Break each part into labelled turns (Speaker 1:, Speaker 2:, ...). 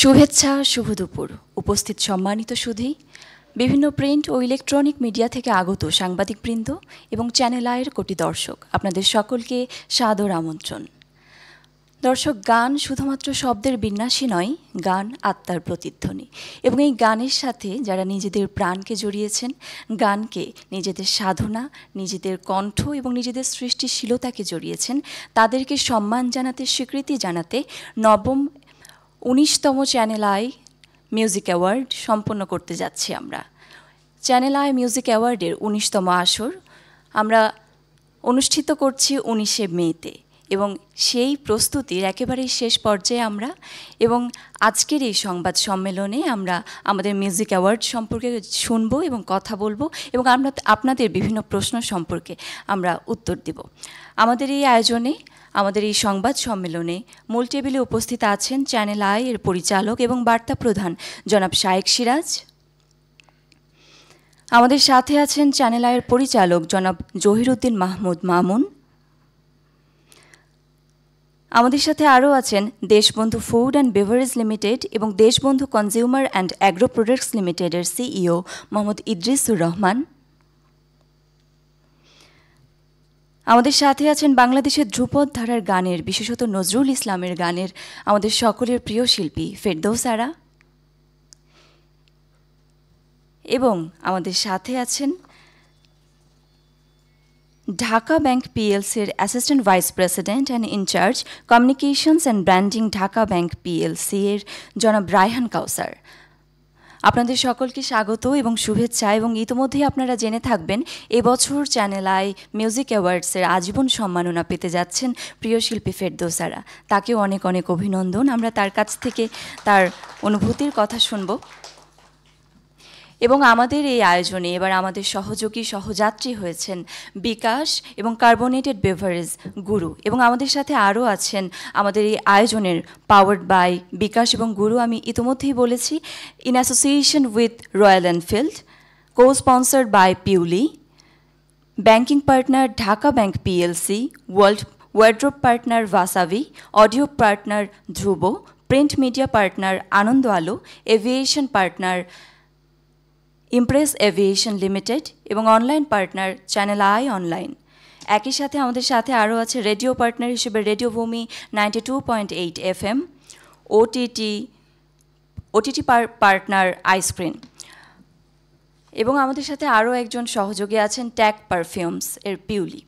Speaker 1: শুভেচ্ছা, শুভ দুপুর। উপস্থিত সম্মানিত সুধী, বিভিন্ন প্রিন্ট ও ইলেকট্রনিক মিডিয়া থেকে আগত সাংবাদিকবৃন্দ এবং চ্যানেল আইয়ের কোটি দর্শক, আপনাদের সকলকে সাদর আমন্ত্রণ। দর্শক, গান শুধুমাত্র শব্দের বিন্যাসই নয়, গান আত্মার প্রতিধ্বনি। এবং এই গানের সাথে যারা নিজেদের প্রাণকে জড়িয়েছেন, গানকে নিজেদের সাধনা, নিজেদের কণ্ঠ এবং নিজেদের সৃষ্টিশীলতাকে জড়িয়েছেন, তাদেরকে সম্মান জানাতে, স্বীকৃতি জানাতে নবম 19তম চ্যানেল আই মিউজিক অ্যাওয়ার্ড সম্পন্ন করতে যাচ্ছি আমরা। চ্যানেল আই মিউজিক অ্যাওয়ার্ডের 19তম আসর আমরা অনুষ্ঠিত করছি 19শে মেতে, এবং সেই প্রস্তুতির একেবারেই শেষ পর্যায়ে আমরা। এবং আজকের এই সংবাদ সম্মেলনে আমরা আমাদের মিউজিক অ্যাওয়ার্ড সম্পর্কে শুনবো এবং কথা বলবো, এবং আমরা আপনাদের বিভিন্ন প্রশ্ন সম্পর্কে আমরা উত্তর দেব। আমাদের এই আয়োজনে, আমাদের এই সংবাদ সম্মেলনে মূল টেবিলে উপস্থিত আছেন চ্যানেল আই এর পরিচালক এবং বার্তা প্রধান জনাব শায়েক সিরাজ। আমাদের সাথে আছেন চ্যানেল আইয়ের পরিচালক জনাব জহিরুদ্দিন মাহমুদ মামুন। আমাদের সাথে আরও আছেন Deshbandhu food and beverage limited এবং Deshbandhu consumer and agro products লিমিটেডের সিইও মোহাম্মদ ইদ্রিসুর রহমান। আমাদের সাথে আছেন বাংলাদেশের ধ্রুপদ ধারার গানের, বিশেষত নজরুল ইসলামের গানের আমাদের সকলের প্রিয় শিল্পী ফেরদৌস আরা। এবং আমাদের সাথে আছেন ঢাকা ব্যাংক পিএলসির assistant vice president and in charge communications and branding Dhaka bank PLC এর জনাব রায়হান কাউসার। আপনাদের সকলকে স্বাগত এবং শুভেচ্ছা। এবং ইতিমধ্যেই আপনারা জেনে থাকবেন, এবছর চ্যানেল আই মিউজিক অ্যাওয়ার্ডসের আজীবন সম্মাননা পেতে যাচ্ছেন প্রিয় শিল্পী ফেরদৌস আরা। তাকেও অনেক অনেক অভিনন্দন। আমরা তার কাছ থেকে তার অনুভূতির কথা শুনব। এবং আমাদের এই আয়োজনে এবার আমাদের সহযোগী সহযাত্রী হয়েছেন বিকাশ এবং কার্বোনেটেড বেভারেজ গুরু। এবং আমাদের সাথে আরও আছেন আমাদের এই আয়োজনের পাওয়ার্ড বাই বিকাশ এবং গুরু, আমি ইতিমধ্যেই বলেছি, in association with Royal Enfield, co sponsored by পিউলি, banking partner Dhaka bank PLC, wardrobe partner Vasavi, audio partner Dhruba, print media partner Ananda Alo, aviation partner Impress aviation limited এবং online partner channel I online. একই সাথে আমাদের সাথে আরও আছে রেডিও পার্টনার হিসেবে radio ভূমি 92.8 FM, ওটিটি পার্টনার আইস্ক্রিন। এবং আমাদের সাথে আরও একজন সহযোগী আছেন ট্যাগ পারফিউমস এর পিউলি।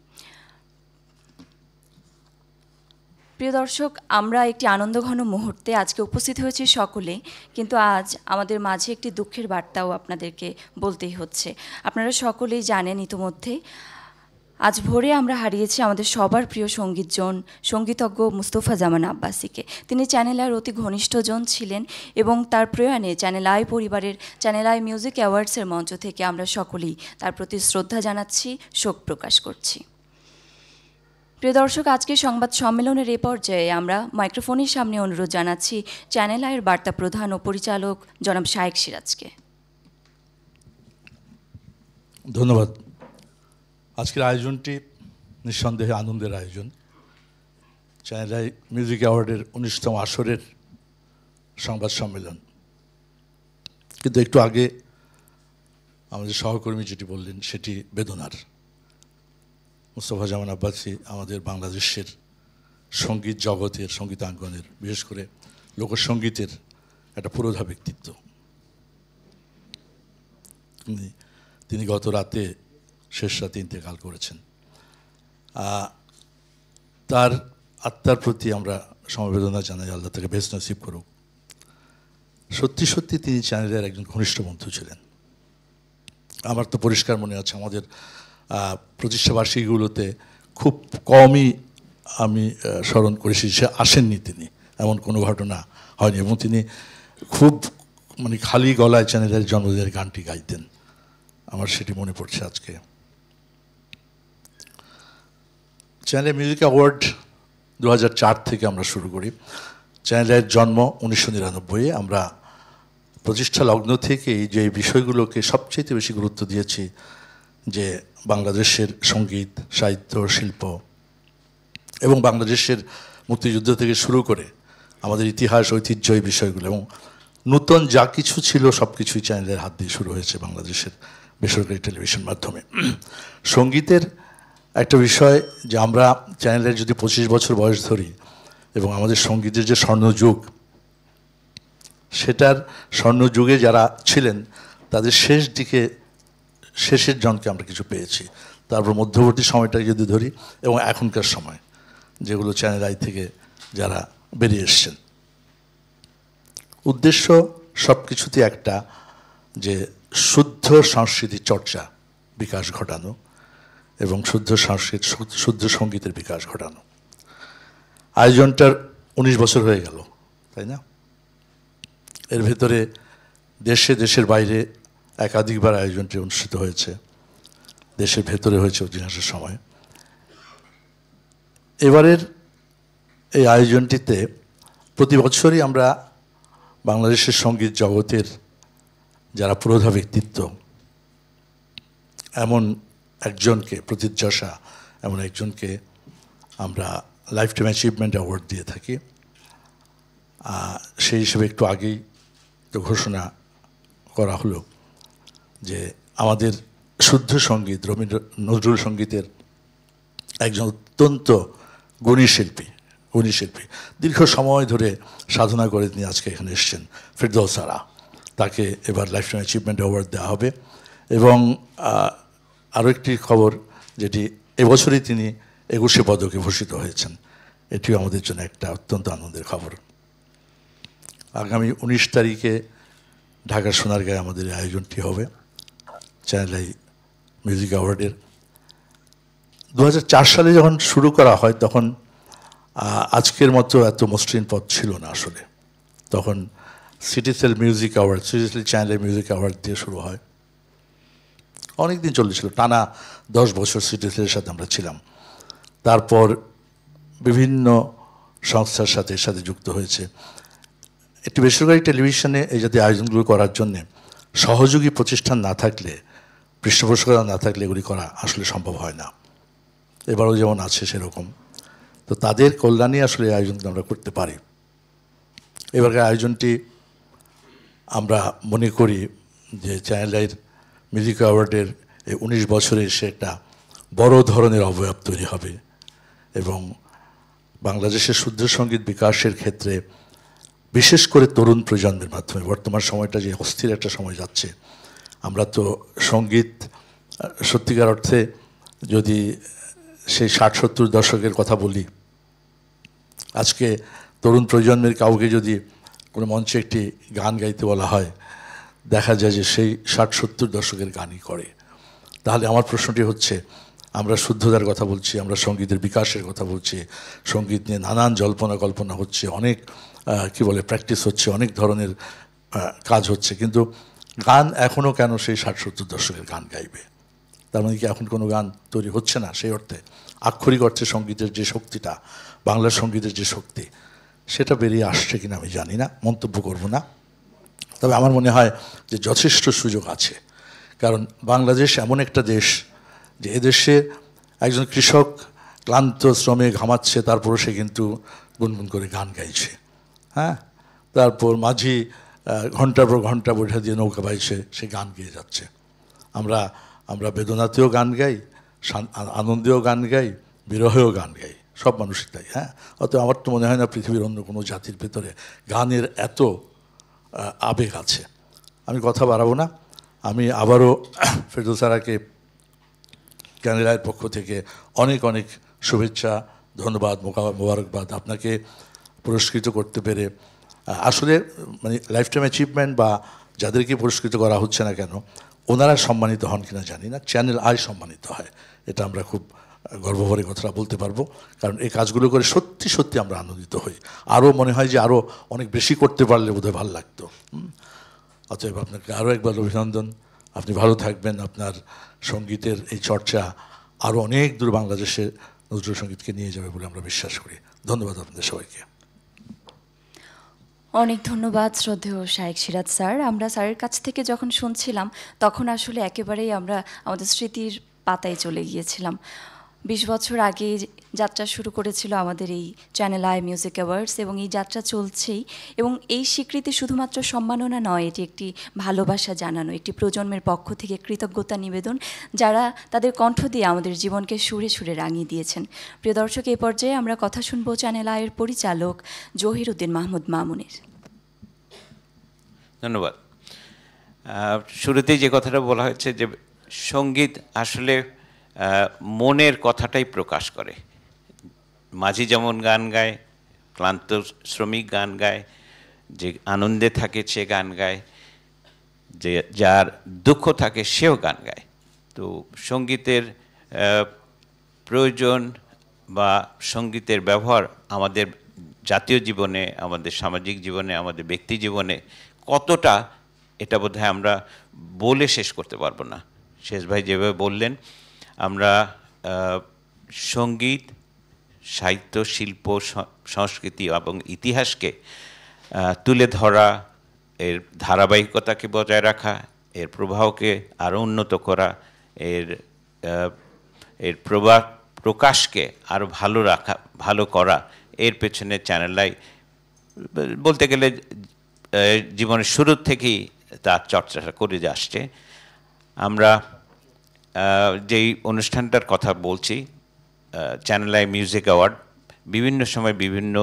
Speaker 1: প্রিয় দর্শক, আমরা একটি আনন্দঘন মুহূর্তে আজকে উপস্থিত হয়েছি সকলে, কিন্তু আজ আমাদের মাঝে একটি দুঃখের বার্তাও আপনাদেরকে বলতেই হচ্ছে। আপনারা সকলেই জানেন ইতিমধ্যে, আজ ভোরে আমরা হারিয়েছি আমাদের সবার প্রিয় সঙ্গীতজ্ঞ মুস্তফা জামান আব্বাসীকে। তিনি চ্যানেল আইয়ের অতি ঘনিষ্ঠজন ছিলেন, এবং তার প্রয়াণে চ্যানেল আই পরিবারের চ্যানেল আই মিউজিক অ্যাওয়ার্ডসের মঞ্চ থেকে আমরা সকলেই তার প্রতি শ্রদ্ধা জানাচ্ছি, শোক প্রকাশ করছি। প্রিয় দর্শক, আজকের সংবাদ সম্মেলনের এ পর্যায়ে আমরা মাইক্রোফোনের সামনে অনুরোধ জানাচ্ছি চ্যানেল আইয়ের বার্তা প্রধান ও পরিচালক জনাব শায়েক সিরাজকে।
Speaker 2: ধন্যবাদ। আজকের আয়োজনটি নিঃসন্দেহে আনন্দের আয়োজন। চ্যানেল আই মিউজিক অ্যাওয়ার্ডের 19তম আসরের সংবাদ সম্মেলন। কিন্তু একটু আগে আমাদের সহকর্মী যেটি বললেন সেটি বেদনার। মুস্তফা জামান আব্বাসী আমাদের বাংলাদেশের সঙ্গীত জগতের, সঙ্গীতাঙ্গনের, বিশেষ করে লোকসঙ্গীতের একটা পুরোধা ব্যক্তিত্ব। তিনি গত রাতে, শেষ রাতে ইন্তেকাল করেছেন। তার আত্মার প্রতি আমরা সমবেদনা জানাই, আল্লাহ তাকে বেশ নসিব করুক। সত্যি সত্যি তিনি চ্যানেলের একজন ঘনিষ্ঠ বন্ধু ছিলেন। আমার তো পরিষ্কার মনে আছে, আমাদের প্রতিষ্ঠাবার্ষিকীগুলোতে খুব কমই আমি স্মরণ করেছি সে আসেননি, তিনি এমন কোনো ঘটনা হয়নি। এবং তিনি খুব খালি গলায় চ্যানেলের জন্মদিনের গানটি গাইতেন, আমার সেটি মনে পড়ছে আজকে। চ্যানেল মিউজিক অ্যাওয়ার্ড 2004 থেকে আমরা শুরু করি। চ্যানেলের জন্ম 1999। আমরা প্রতিষ্ঠা লগ্ন থেকেই যে বিষয়গুলোকে সবচেয়ে বেশি গুরুত্ব দিয়েছি, যে বাংলাদেশের সঙ্গীত, সাহিত্য, শিল্প এবং বাংলাদেশের মুক্তিযুদ্ধ থেকে শুরু করে আমাদের ইতিহাস ঐতিহ্য এই বিষয়গুলো এবং নূতন যা কিছু ছিল সব কিছুই চ্যানেলের হাত দিয়ে শুরু হয়েছে বাংলাদেশের বেসরকারি টেলিভিশন মাধ্যমে। সঙ্গীতের একটা বিষয় যে আমরা চ্যানেলের যদি 25 বছর বয়স ধরি এবং আমাদের সঙ্গীতের যে স্বর্ণযুগ, সেটার স্বর্ণযুগে যারা ছিলেন তাদের শেষ দিকে শেষের জনকে আমরা কিছু পেয়েছি। তারপর মধ্যবর্তী সময়টা যদি ধরি এবং এখনকার সময় যেগুলো চ্যানেল আই থেকে যারা বেরিয়ে এসছেন, উদ্দেশ্য সব কিছুতে একটা যে শুদ্ধ সংস্কৃতির চর্চা বিকাশ ঘটানো এবং শুদ্ধ সঙ্গীতের বিকাশ ঘটানো। আয়োজনটার 19 বছর হয়ে গেল, তাই না? এর ভেতরে দেশের বাইরে একাধিকবার আয়োজনটি অনুষ্ঠিত হয়েছে, দেশের ভেতরে হয়েছে অধিকাংশ সময়। এবারের এই আয়োজনটিতে প্রতি বছরই আমরা বাংলাদেশের সঙ্গীত জগতের যারা পুরোধা ব্যক্তিত্ব এমন একজনকে, প্রতিষ্ঠা এমন একজনকে আমরা লাইফ টাইম অ্যাচিভমেন্ট অ্যাওয়ার্ড দিয়ে থাকি। সেই হিসেবে একটু আগেই তো ঘোষণা করা হলো যে আমাদের শুদ্ধ সঙ্গীত নজরুল সঙ্গীতের একজন অত্যন্ত গুণী শিল্পী দীর্ঘ সময় ধরে সাধনা করে তিনি আজকে এখানে এসেছেন, ফেরদৌস আরা। তাকে এবার লাইফ টাইম অ্যাচিভমেন্ট অ্যাওয়ার্ড দেওয়া হবে। এবং আরও একটি খবর, যেটি এবছরই তিনি 21 পদকে ভূষিত হয়েছেন, এটিও আমাদের জন্য একটা অত্যন্ত আনন্দের খবর। আগামী 19 তারিখে ঢাকার সোনারগাঁয়ে আমাদের এই আয়োজনটি হবে চ্যানেল আই মিউজিক অ্যাওয়ার্ডের। 2004 সালে যখন শুরু করা হয় তখন আজকের মতো এত মসৃণ পথ ছিল না আসলে। তখন Citycell music award, Citycell channel music award দিয়ে শুরু হয়। অনেক দিন চলেছিল, টানা 10 বছর সিটিসেলের সাথে আমরা ছিলাম। তারপর বিভিন্ন সংস্থার সাথে এর সাথে যুক্ত হয়েছে। একটি বেসরকারি টেলিভিশনে এই জাতীয় আয়োজনগুলো করার জন্যে সহযোগী প্রতিষ্ঠান না থাকলে, পৃষ্ঠপোষকতা না থাকলে এগুলি করা আসলে সম্ভব হয় না। এবারও যেমন আছে সেরকম। তো তাদের কল্যাণে আসলে এই আয়োজনটা আমরা করতে পারি। এবারকার আয়োজনটি আমরা মনে করি যে চ্যানেল আইয়ের মিউজিক অ্যাওয়ার্ডের এই 19 বছরে এসে একটা বড় ধরনের অবয়ব তৈরি হবে এবং বাংলাদেশের শুদ্ধ সঙ্গীত বিকাশের ক্ষেত্রে বিশেষ করে তরুণ প্রজন্মের মাধ্যমে, বর্তমান সময়টা যে অস্থির একটা সময় যাচ্ছে, আমরা তো সঙ্গীত সত্যিকার অর্থে যদি সেই 60-70 দশকের কথা বলি, আজকে তরুণ প্রজন্মের কাউকে যদি কোনো মঞ্চে একটি গান গাইতে বলা হয়, দেখা যায় যে সেই 60-70 দশকের গানই করে। তাহলে আমার প্রশ্নটি হচ্ছে, আমরা শুদ্ধতার কথা বলছি, আমরা সঙ্গীতের বিকাশের কথা বলছি, সঙ্গীত নিয়ে নানান জল্পনা কল্পনা হচ্ছে, অনেক প্র্যাকটিস হচ্ছে, অনেক ধরনের কাজ হচ্ছে, কিন্তু গান এখনও কেন সেই 60-70 দশকের গান গাইবে? তার মানে কি এখন কোনো গান তৈরি হচ্ছে না? সেই অর্থে আক্ষরিক অর্থে সঙ্গীতের যে শক্তিটা, বাংলা সঙ্গীতের যে শক্তি, সেটা বেরিয়ে আসছে কিনা আমি জানি না, মন্তব্য করব না। তবে আমার মনে হয় যে যথেষ্ট সুযোগ আছে। কারণ বাংলাদেশ এমন একটা দেশ যে এদেশে একজন কৃষক ক্লান্ত শ্রমে ঘামাচ্ছে, তারপরও সে কিন্তু গুনগুন করে গান গাইছে। হ্যাঁ, তারপর মাঝি ঘন্টার পর ঘন্টা বৈঠা দিয়ে নৌকা বাইছে, সে গান গেয়ে যাচ্ছে। আমরা বেদনাতেও গান গাই, আনন্দেও গান গাই, বিরহেও গান গাই, সব মানুষই তাই। হ্যাঁ, অত আমার তো মনে হয় না পৃথিবীর অন্য কোনো জাতির ভেতরে গানের এত আবেগ আছে। আমি কথা বাড়াবো না। আমি আবারও ফেরদৌস আরাকে চ্যানেল আইয়ের পক্ষ থেকে অনেক অনেক শুভেচ্ছা, ধন্যবাদ, মোবারকবাদ। আপনাকে পুরস্কৃত করতে পেরে আসলে মানে লাইফ টাইম অ্যাচিভমেন্ট বা যাদেরকে পুরস্কৃত করা হচ্ছে না কেন, ওনারা সম্মানিত হন কিনা জানি না, চ্যানেল আই সম্মানিত হয়। এটা আমরা খুব গর্বভরে কথাটা বলতে পারবো, কারণ এই কাজগুলো করে সত্যি সত্যি আমরা আনন্দিত হই। আরও মনে হয় যে আরও অনেক বেশি করতে পারলে বোধহয় ভালো লাগতো। অতএব আপনাকে আরও একবার অভিনন্দন। আপনি ভালো থাকবেন। আপনার সঙ্গীতের এই চর্চা আরও অনেক দূর বাংলাদেশে নজরুল সঙ্গীতকে নিয়ে যাবে বলে আমরা বিশ্বাস করি। ধন্যবাদ আপনাদের সবাইকে।
Speaker 1: অনেক ধন্যবাদ শ্রদ্ধেয় শায়েখ সিরাজ স্যার। আমরা স্যারের কাছ থেকে যখন শুনছিলাম তখন আসলে একেবারেই আমরা আমাদের স্মৃতির পাতায় চলে গিয়েছিলাম। 20 বছর আগে যাত্রা শুরু করেছিল আমাদের এই চ্যানেল আই মিউজিক অ্যাওয়ার্ডস, এবং এই যাত্রা চলছেই। এবং এই স্বীকৃতি শুধুমাত্র সম্মাননা নয়, এটি একটি ভালোবাসা জানানো, একটি প্রজন্মের পক্ষ থেকে কৃতজ্ঞতা নিবেদন, যারা তাদের কণ্ঠ দিয়ে আমাদের জীবনকে সুরে সুরে রাঙিয়ে দিয়েছেন। প্রিয় দর্শক, এই পর্যায়ে আমরা কথা শুনব চ্যানেল আইয়ের পরিচালক জহিরুদ্দিন মাহমুদ মামুনের।
Speaker 3: ধন্যবাদ। শুরুতেই যে কথাটা বলা হয়েছে যে সঙ্গীত আসলে মনের কথাটাই প্রকাশ করে। মাঝি যেমন গান গায়, ক্লান্ত শ্রমিক গান গায়, যে আনন্দে থাকে সে গান গায়, যে যার দুঃখ থাকে সেও গান গায়। তো সঙ্গীতের প্রয়োজন বা সঙ্গীতের ব্যবহার আমাদের জাতীয় জীবনে, আমাদের সামাজিক জীবনে, আমাদের ব্যক্তি জীবনে কতটা, এটা বোধহয় আমরা বলে শেষ করতে পারবো না। শেষ ভাই যেভাবে বললেন, আমরা সঙ্গীত, সাহিত্য, শিল্প, সংস্কৃতি এবং ইতিহাসকে তুলে ধরা, এর ধারাবাহিকতাকে বজায় রাখা, এর প্রবাহকে আরও উন্নত করা, এর প্রকাশকে আরও ভালো করা, এর পেছনে চ্যানেল আই বলতে গেলে জীবনের শুরু থেকেই তার চর্চাটা করে আসছে। আমরা যেই অনুষ্ঠানটার কথা বলছি, চ্যানেল আই মিউজিক অ্যাওয়ার্ড, বিভিন্ন সময় বিভিন্ন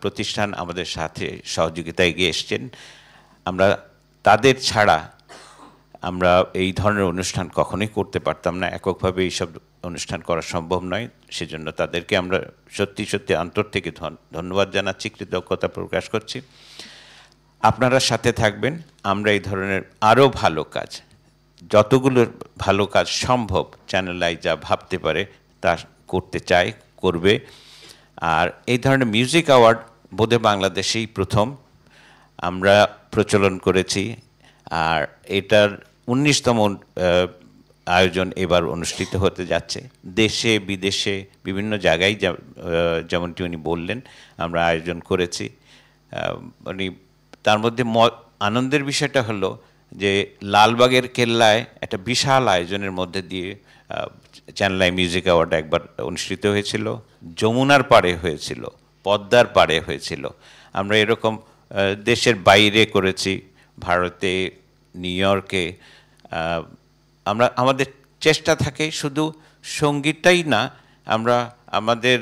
Speaker 3: প্রতিষ্ঠান আমাদের সাথে সহযোগিতায় এগিয়ে এসছেন। আমরা তাদের ছাড়া আমরা এই ধরনের অনুষ্ঠান কখনোই করতে পারতাম না। এককভাবে এইসব অনুষ্ঠান করা সম্ভব নয়। সেজন্য তাদেরকে আমরা সত্যি সত্যি অন্তর থেকে ধন্যবাদ জানাচ্ছি, কৃতজ্ঞতা প্রকাশ করছি। আপনারা সাথে থাকবেন। আমরা এই ধরনের আরও ভালো কাজ, যতগুলো ভালো কাজ সম্ভব চ্যানেল আই যা ভাবতে পারে তা করতে চায়, করবে। আর এই ধরনের মিউজিক অ্যাওয়ার্ড বোধহয় বাংলাদেশেই প্রথম আমরা প্রচলন করেছি। আর এটার 19তম আয়োজন এবার অনুষ্ঠিত হতে যাচ্ছে। দেশে বিদেশে বিভিন্ন জায়গায়, যেমনটি উনি বললেন, আমরা আয়োজন করেছি। উনি তার মধ্যে আনন্দের বিষয়টা হলো যে লালবাগের কেল্লায় একটা বিশাল আয়োজনের মধ্যে দিয়ে চ্যানেল আই মিউজিক অ্যাওয়ার্ড একবার অনুষ্ঠিত হয়েছিল, যমুনার পাড়ে হয়েছিল, পদ্মার পাড়ে হয়েছিল। আমরা এরকম দেশের বাইরে করেছি, ভারতে, নিউ ইয়র্কে। আমাদের চেষ্টা থাকে শুধু সঙ্গীতটাই না, আমরা আমাদের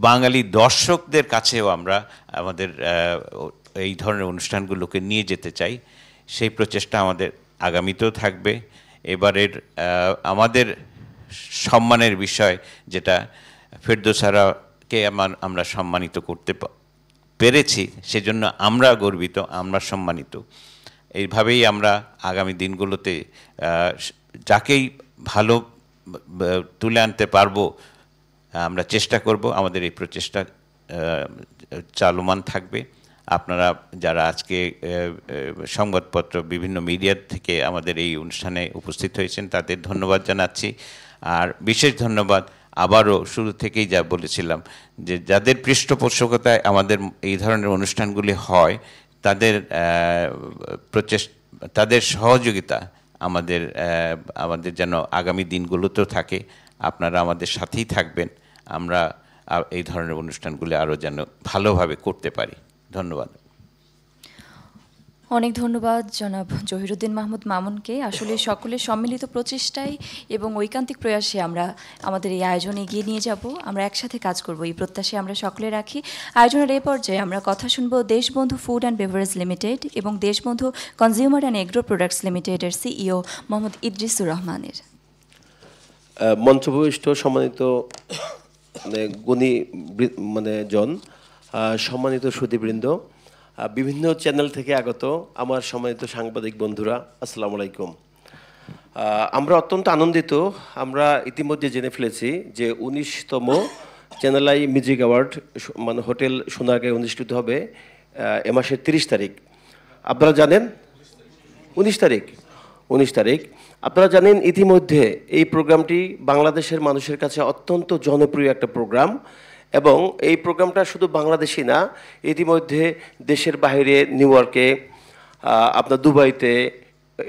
Speaker 3: বাঙালি দর্শকদের কাছেও আমরা আমাদের এই ধরনের অনুষ্ঠানগুলোকে নিয়ে যেতে চাই। সেই প্রচেষ্টা আমাদের আগামীতেও থাকবে। এবারের আমাদের সম্মানের বিষয়, যেটা ফেরদৌসারাকে আমরা সম্মানিত করতে পেরেছি, সেজন্য আমরা গর্বিত, আমরা সম্মানিত। এইভাবেই আমরা আগামী দিনগুলোতে যাকেই ভালো তুলে আনতে পারবো আমরা চেষ্টা করব। আমাদের এই প্রচেষ্টা চলমান থাকবে। আপনারা যারা আজকে সংবাদপত্র, বিভিন্ন মিডিয়া থেকে আমাদের এই অনুষ্ঠানে উপস্থিত হয়েছেন, তাদের ধন্যবাদ জানাচ্ছি। আর বিশেষ ধন্যবাদ আবারও শুরু থেকেই যা বলেছিলাম, যে যাদের পৃষ্ঠপোষকতায় আমাদের এই ধরনের অনুষ্ঠানগুলি হয়, তাদের সহযোগিতা আমাদের যেন আগামী দিনগুলোতেও থাকে। আপনারা আমাদের সাথেই থাকবেন, আমরা এই ধরনের অনুষ্ঠানগুলি আরও যেন ভালোভাবে করতে পারি। ধন্যবাদ।
Speaker 1: অনেক ধন্যবাদ জনাব জহিরুদ্দিন মাহমুদ মামুনকে। আসলে সকলের সম্মিলিত প্রচেষ্টায় এবং ঐকান্তিক প্রয়াসে আমরা আমাদের এই আয়োজন এগিয়ে নিয়ে যাব। আমরা একসাথে কাজ করব, এই প্রত্যাশায় আমরা সকলে রাখি। আয়োজনের এই পর্যায়ে আমরা কথা শুনব Deshbandhu food and beverage limited এবং Deshbandhu consumer and agro products লিমিটেডের সিইও মোহাম্মদ ইদ্রিসুর রহমানের।
Speaker 4: মঞ্চভূষ্ট সম্মানিত গুণী জন, সম্মানিত সুধীবৃন্দ, বিভিন্ন চ্যানেল থেকে আগত আমার সম্মানিত সাংবাদিক বন্ধুরা, আসসালামু আলাইকুম। আমরা অত্যন্ত আনন্দিত। আমরা ইতিমধ্যে জেনে ফেলেছি যে 19তম channel I music award hotel সোনারগাঁয়ে অনুষ্ঠিত হবে এ মাসের 30 তারিখ। আপনারা জানেন 19 তারিখ। আপনারা জানেন ইতিমধ্যে এই প্রোগ্রামটি বাংলাদেশের মানুষের কাছে অত্যন্ত জনপ্রিয় একটা প্রোগ্রাম, এবং এই প্রোগ্রামটা শুধু বাংলাদেশি না, ইতিমধ্যে দেশের বাইরে নিউ ইয়র্কে, আপনার দুবাইতে,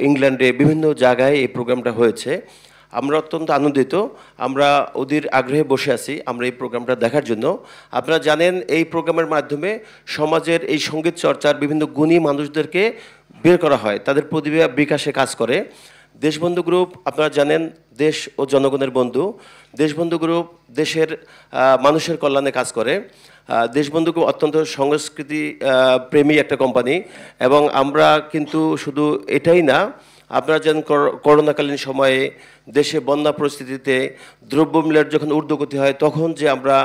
Speaker 4: ইংল্যান্ডে, বিভিন্ন জায়গায় এই প্রোগ্রামটা হয়েছে। আমরা অত্যন্ত আনন্দিত, আমরা ওদের আগ্রহে বসে আছি আমরা এই প্রোগ্রামটা দেখার জন্য। আপনারা জানেন এই প্রোগ্রামের মাধ্যমে সমাজের এই সঙ্গীত চর্চার বিভিন্ন গুণী মানুষদেরকে বের করা হয়, তাদের প্রতিভা বিকাশে কাজ করে। দেশবন্ধু গ্রুপ আপনারা জানেন দেশ ও জনগণের বন্ধু। দেশবন্ধু গ্রুপ দেশের মানুষের কল্যাণে কাজ করে। দেশবন্ধু গ্রুপ অত্যন্ত সংস্কৃতি প্রেমী একটা কোম্পানি, এবং আমরা কিন্তু শুধু এটাই না, আপনারা জানেন করোনাকালীন সময়ে দেশে বন্যা পরিস্থিতিতে দ্রব্যমূল্যের যখন ঊর্ধ্বগতি হয় তখন যে আমরা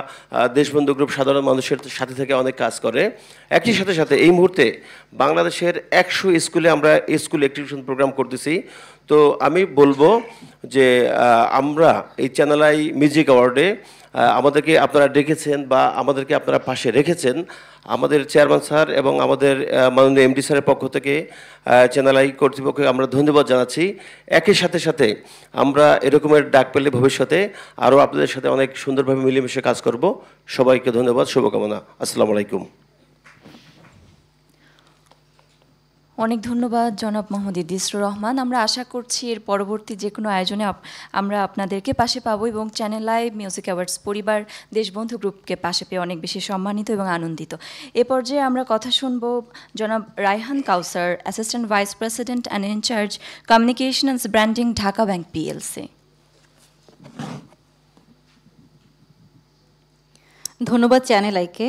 Speaker 4: দেশবন্ধু গ্রুপ সাধারণ মানুষের সাথে থেকে অনেক কাজ করে। একই সাথে সাথে এই মুহূর্তে বাংলাদেশের 100 স্কুলে আমরা স্কুল অ্যাক্টিভিশন প্রোগ্রাম করতেছি। তো আমি বলবো যে আমরা এই চ্যানেল আই মিউজিক অ্যাওয়ার্ডে আমাদেরকে আপনারা ডেকেছেন বা আমাদেরকে আপনারা পাশে রেখেছেন। আমাদের চেয়ারম্যান স্যার এবং আমাদের মাননীয় এমডি স্যারের পক্ষ থেকে চ্যানেল আই কর্তৃপক্ষকে আমরা ধন্যবাদ জানাচ্ছি। একই সাথে সাথে আমরা এরকমের ডাক পেলে ভবিষ্যতে আরও আপনাদের সাথে অনেক সুন্দরভাবে মিলেমিশে কাজ করব। সবাইকে ধন্যবাদ, শুভকামনা। আসসালামু আলাইকুম।
Speaker 1: অনেক ধন্যবাদ জনাব মোহাম্মদ ইদ্রিসুর রহমান। আমরা আশা করছি এর পরবর্তী যে কোনো আয়োজনে আমরা আপনাদেরকে পাশে পাবো এবং চ্যানেল আই মিউজিক অ্যাওয়ার্ডস পরিবার দেশবন্ধু গ্রুপকে পাশে পেয়ে অনেক বেশি সম্মানিত এবং আনন্দিত। এ পর্যায়ে আমরা কথা শুনব জনাব Raihan Kawsar, assistant vice president and in charge communication and branding, Dhaka bank PLC.
Speaker 5: ধন্যবাদ চ্যানেল আইকে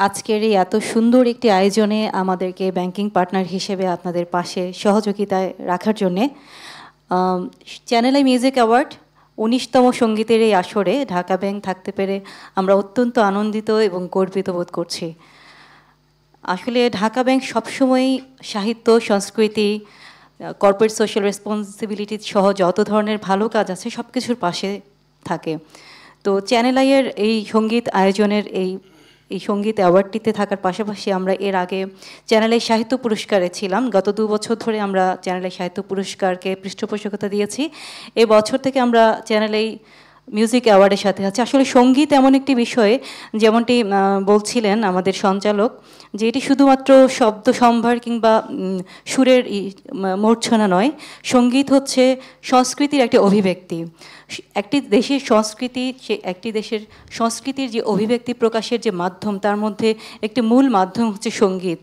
Speaker 5: আজকের এই এত সুন্দর একটি আয়োজনে আমাদেরকে ব্যাংকিং পার্টনার হিসেবে আপনাদের পাশে সহযোগিতায় রাখার জন্যে। চ্যানেল আই মিউজিক অ্যাওয়ার্ড 19তম সঙ্গীতের এই আসরে ঢাকা ব্যাংক থাকতে পেরে আমরা অত্যন্ত আনন্দিত এবং গর্বিত বোধ করছি। আসলে ঢাকা ব্যাংক সবসময়ই সাহিত্য, সংস্কৃতি, কর্পোরেট সোশ্যাল রেসপন্সিবিলিটি সহ যত ধরনের ভালো কাজ আছে সব কিছুর পাশে থাকে। তো চ্যানেল আইয়ের এই সঙ্গীত আয়োজনের এই সঙ্গীত অ্যাওয়ার্ডটিতে থাকার পাশাপাশি আমরা এর আগে চ্যানেলের সাহিত্য পুরস্কারে ছিলাম। গত 2 বছর ধরে আমরা চ্যানেলের সাহিত্য পুরস্কারকে পৃষ্ঠপোষকতা দিয়েছি। এই বছর থেকে আমরা চ্যানেলেই মিউজিক অ্যাওয়ার্ডের সাথে আছে। আসলে সঙ্গীত এমন একটি বিষয়, যেমনটি বলছিলেন আমাদের সঞ্চালক, যে এটি শুধুমাত্র শব্দ সম্ভার কিংবা সুরের মূর্ছনা নয়, সঙ্গীত হচ্ছে সংস্কৃতির একটি অভিব্যক্তি। একটি দেশের সংস্কৃতি, একটি দেশের সংস্কৃতির যে অভিব্যক্তি প্রকাশের যে মাধ্যম, তার মধ্যে একটি মূল মাধ্যম হচ্ছে সঙ্গীত।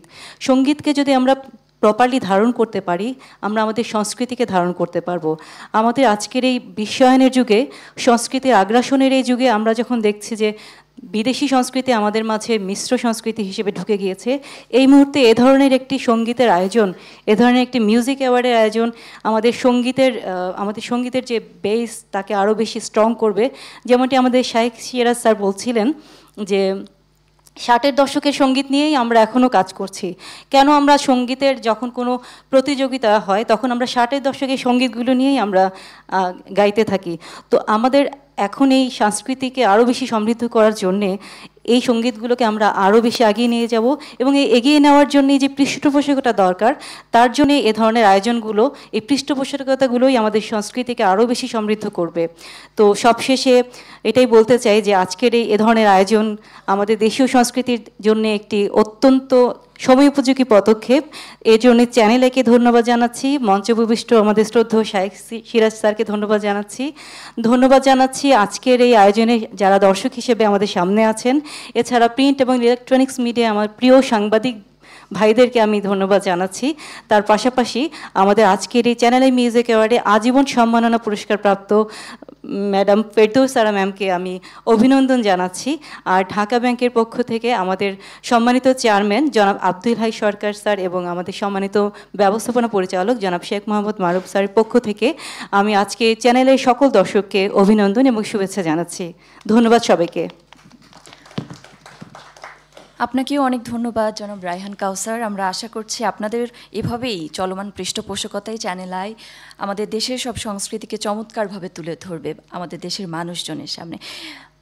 Speaker 5: সঙ্গীতকে যদি আমরা প্রপারলি ধারণ করতে পারি, আমরা আমাদের সংস্কৃতিকে ধারণ করতে পারবো। আমাদের আজকের এই বিশ্বায়নের যুগে, সংস্কৃতির আগ্রাসনের এই যুগে আমরা যখন দেখছি যে বিদেশি সংস্কৃতি আমাদের মাঝে মিশ্র সংস্কৃতি হিসেবে ঢুকে গিয়েছে, এই মুহূর্তে এ ধরনের একটি সঙ্গীতের আয়োজন, এ ধরনের একটি মিউজিক অ্যাওয়ার্ডের আয়োজন আমাদের সঙ্গীতের যে বেস তাকে আরও বেশি স্ট্রং করবে। যেমনটি আমাদের শাইখ সিরাজ স্যার বলছিলেন যে 60-এর দশকের সঙ্গীত নিয়েই আমরা এখনও কাজ করছি। কেন আমরা সঙ্গীতের যখন কোনো প্রতিযোগিতা হয় তখন আমরা 60-এর দশকের সঙ্গীতগুলো নিয়েই আমরা গাইতে থাকি। তো আমাদের এখন এই সংস্কৃতিকে আরও বেশি সমৃদ্ধ করার জন্যে এই সঙ্গীতগুলোকে আমরা আরও বেশি এগিয়ে নিয়ে যাব, এবং এই এগিয়ে নেওয়ার জন্য যে পৃষ্ঠপোষকতা দরকার, তার জন্য এ ধরনের আয়োজনগুলো, এই পৃষ্ঠপোষকতাগুলোই আমাদের সংস্কৃতিকে আরও বেশি সমৃদ্ধ করবে। তো সবশেষে এটাই বলতে চাই যে আজকের এ ধরনের আয়োজন আমাদের দেশীয় সংস্কৃতির জন্য একটি অত্যন্ত সময়োপযোগী পদক্ষেপ। এর জন্য চ্যানেল আইকে ধন্যবাদ জানাচ্ছি, মঞ্চে উপবিষ্ট আমাদের শ্রদ্ধেয় শাইখ সিরাজ স্যারকে ধন্যবাদ জানাচ্ছি আজকের এই আয়োজনে যারা দর্শক হিসেবে আমাদের সামনে আছেন। এছাড়া প্রিন্ট এবং ইলেকট্রনিক্স মিডিয়া আমার প্রিয় সাংবাদিক ভাইদেরকে আমি ধন্যবাদ জানাচ্ছি। তার পাশাপাশি আমাদের আজকের এই চ্যানেল আই মিউজিক অ্যাওয়ার্ডে আজীবন সম্মাননা পুরস্কারপ্রাপ্ত ম্যাডাম ফেরদৌস সারা ম্যামকে আমি অভিনন্দন জানাচ্ছি। আর ঢাকা ব্যাংকের পক্ষ থেকে আমাদের সম্মানিত চেয়ারম্যান জনাব আব্দুল হাই সরকার স্যার এবং আমাদের সম্মানিত ব্যবস্থাপনা পরিচালক জনাব শেখ মোহাম্মদ মারুফ স্যারের পক্ষ থেকে আমি আজকে চ্যানেলের সকল দর্শককে অভিনন্দন এবং শুভেচ্ছা জানাচ্ছি। ধন্যবাদ সবাইকে।
Speaker 1: আপনাকেও অনেক ধন্যবাদ জনাব রায়হান কাউসার। আমরা আশা করছি আপনাদের এভাবেই চলমান পৃষ্ঠপোষকতায় চ্যানেল আই আমাদের দেশের সব সংস্কৃতিকে চমৎকারভাবে তুলে ধরবে আমাদের দেশের মানুষজনের সামনে।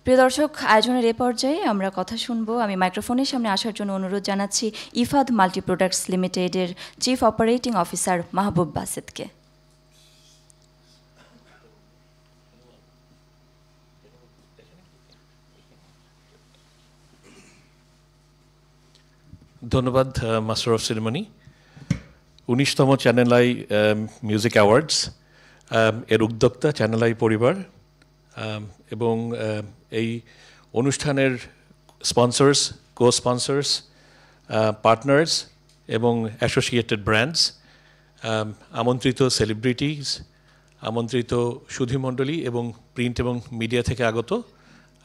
Speaker 1: প্রিয় দর্শক, আয়োজনের এ পর্যায়ে আমরা কথা শুনবো। আমি মাইক্রোফোনের সামনে আসার জন্য অনুরোধ জানাচ্ছি ইফাদ মাল্টি প্রোডাক্টস লিমিটেডের চিফ অপারেটিং অফিসার মাহবুব বাসেদকে।
Speaker 6: ধন্যবাদ মাস্টার অফ সেরেমনি। 19তম চ্যানেল আই মিউজিক অ্যাওয়ার্ডস এর উদ্যোক্তা চ্যানেল আই পরিবার, এবং এই অনুষ্ঠানের স্পন্সর্স, কো স্পন্সর্স, পার্টনার্স এবং অ্যাসোসিয়েটেড ব্র্যান্ডস, আমন্ত্রিত সেলিব্রিটিজ, আমন্ত্রিত সুধীমণ্ডলী এবং প্রিন্ট এবং মিডিয়া থেকে আগত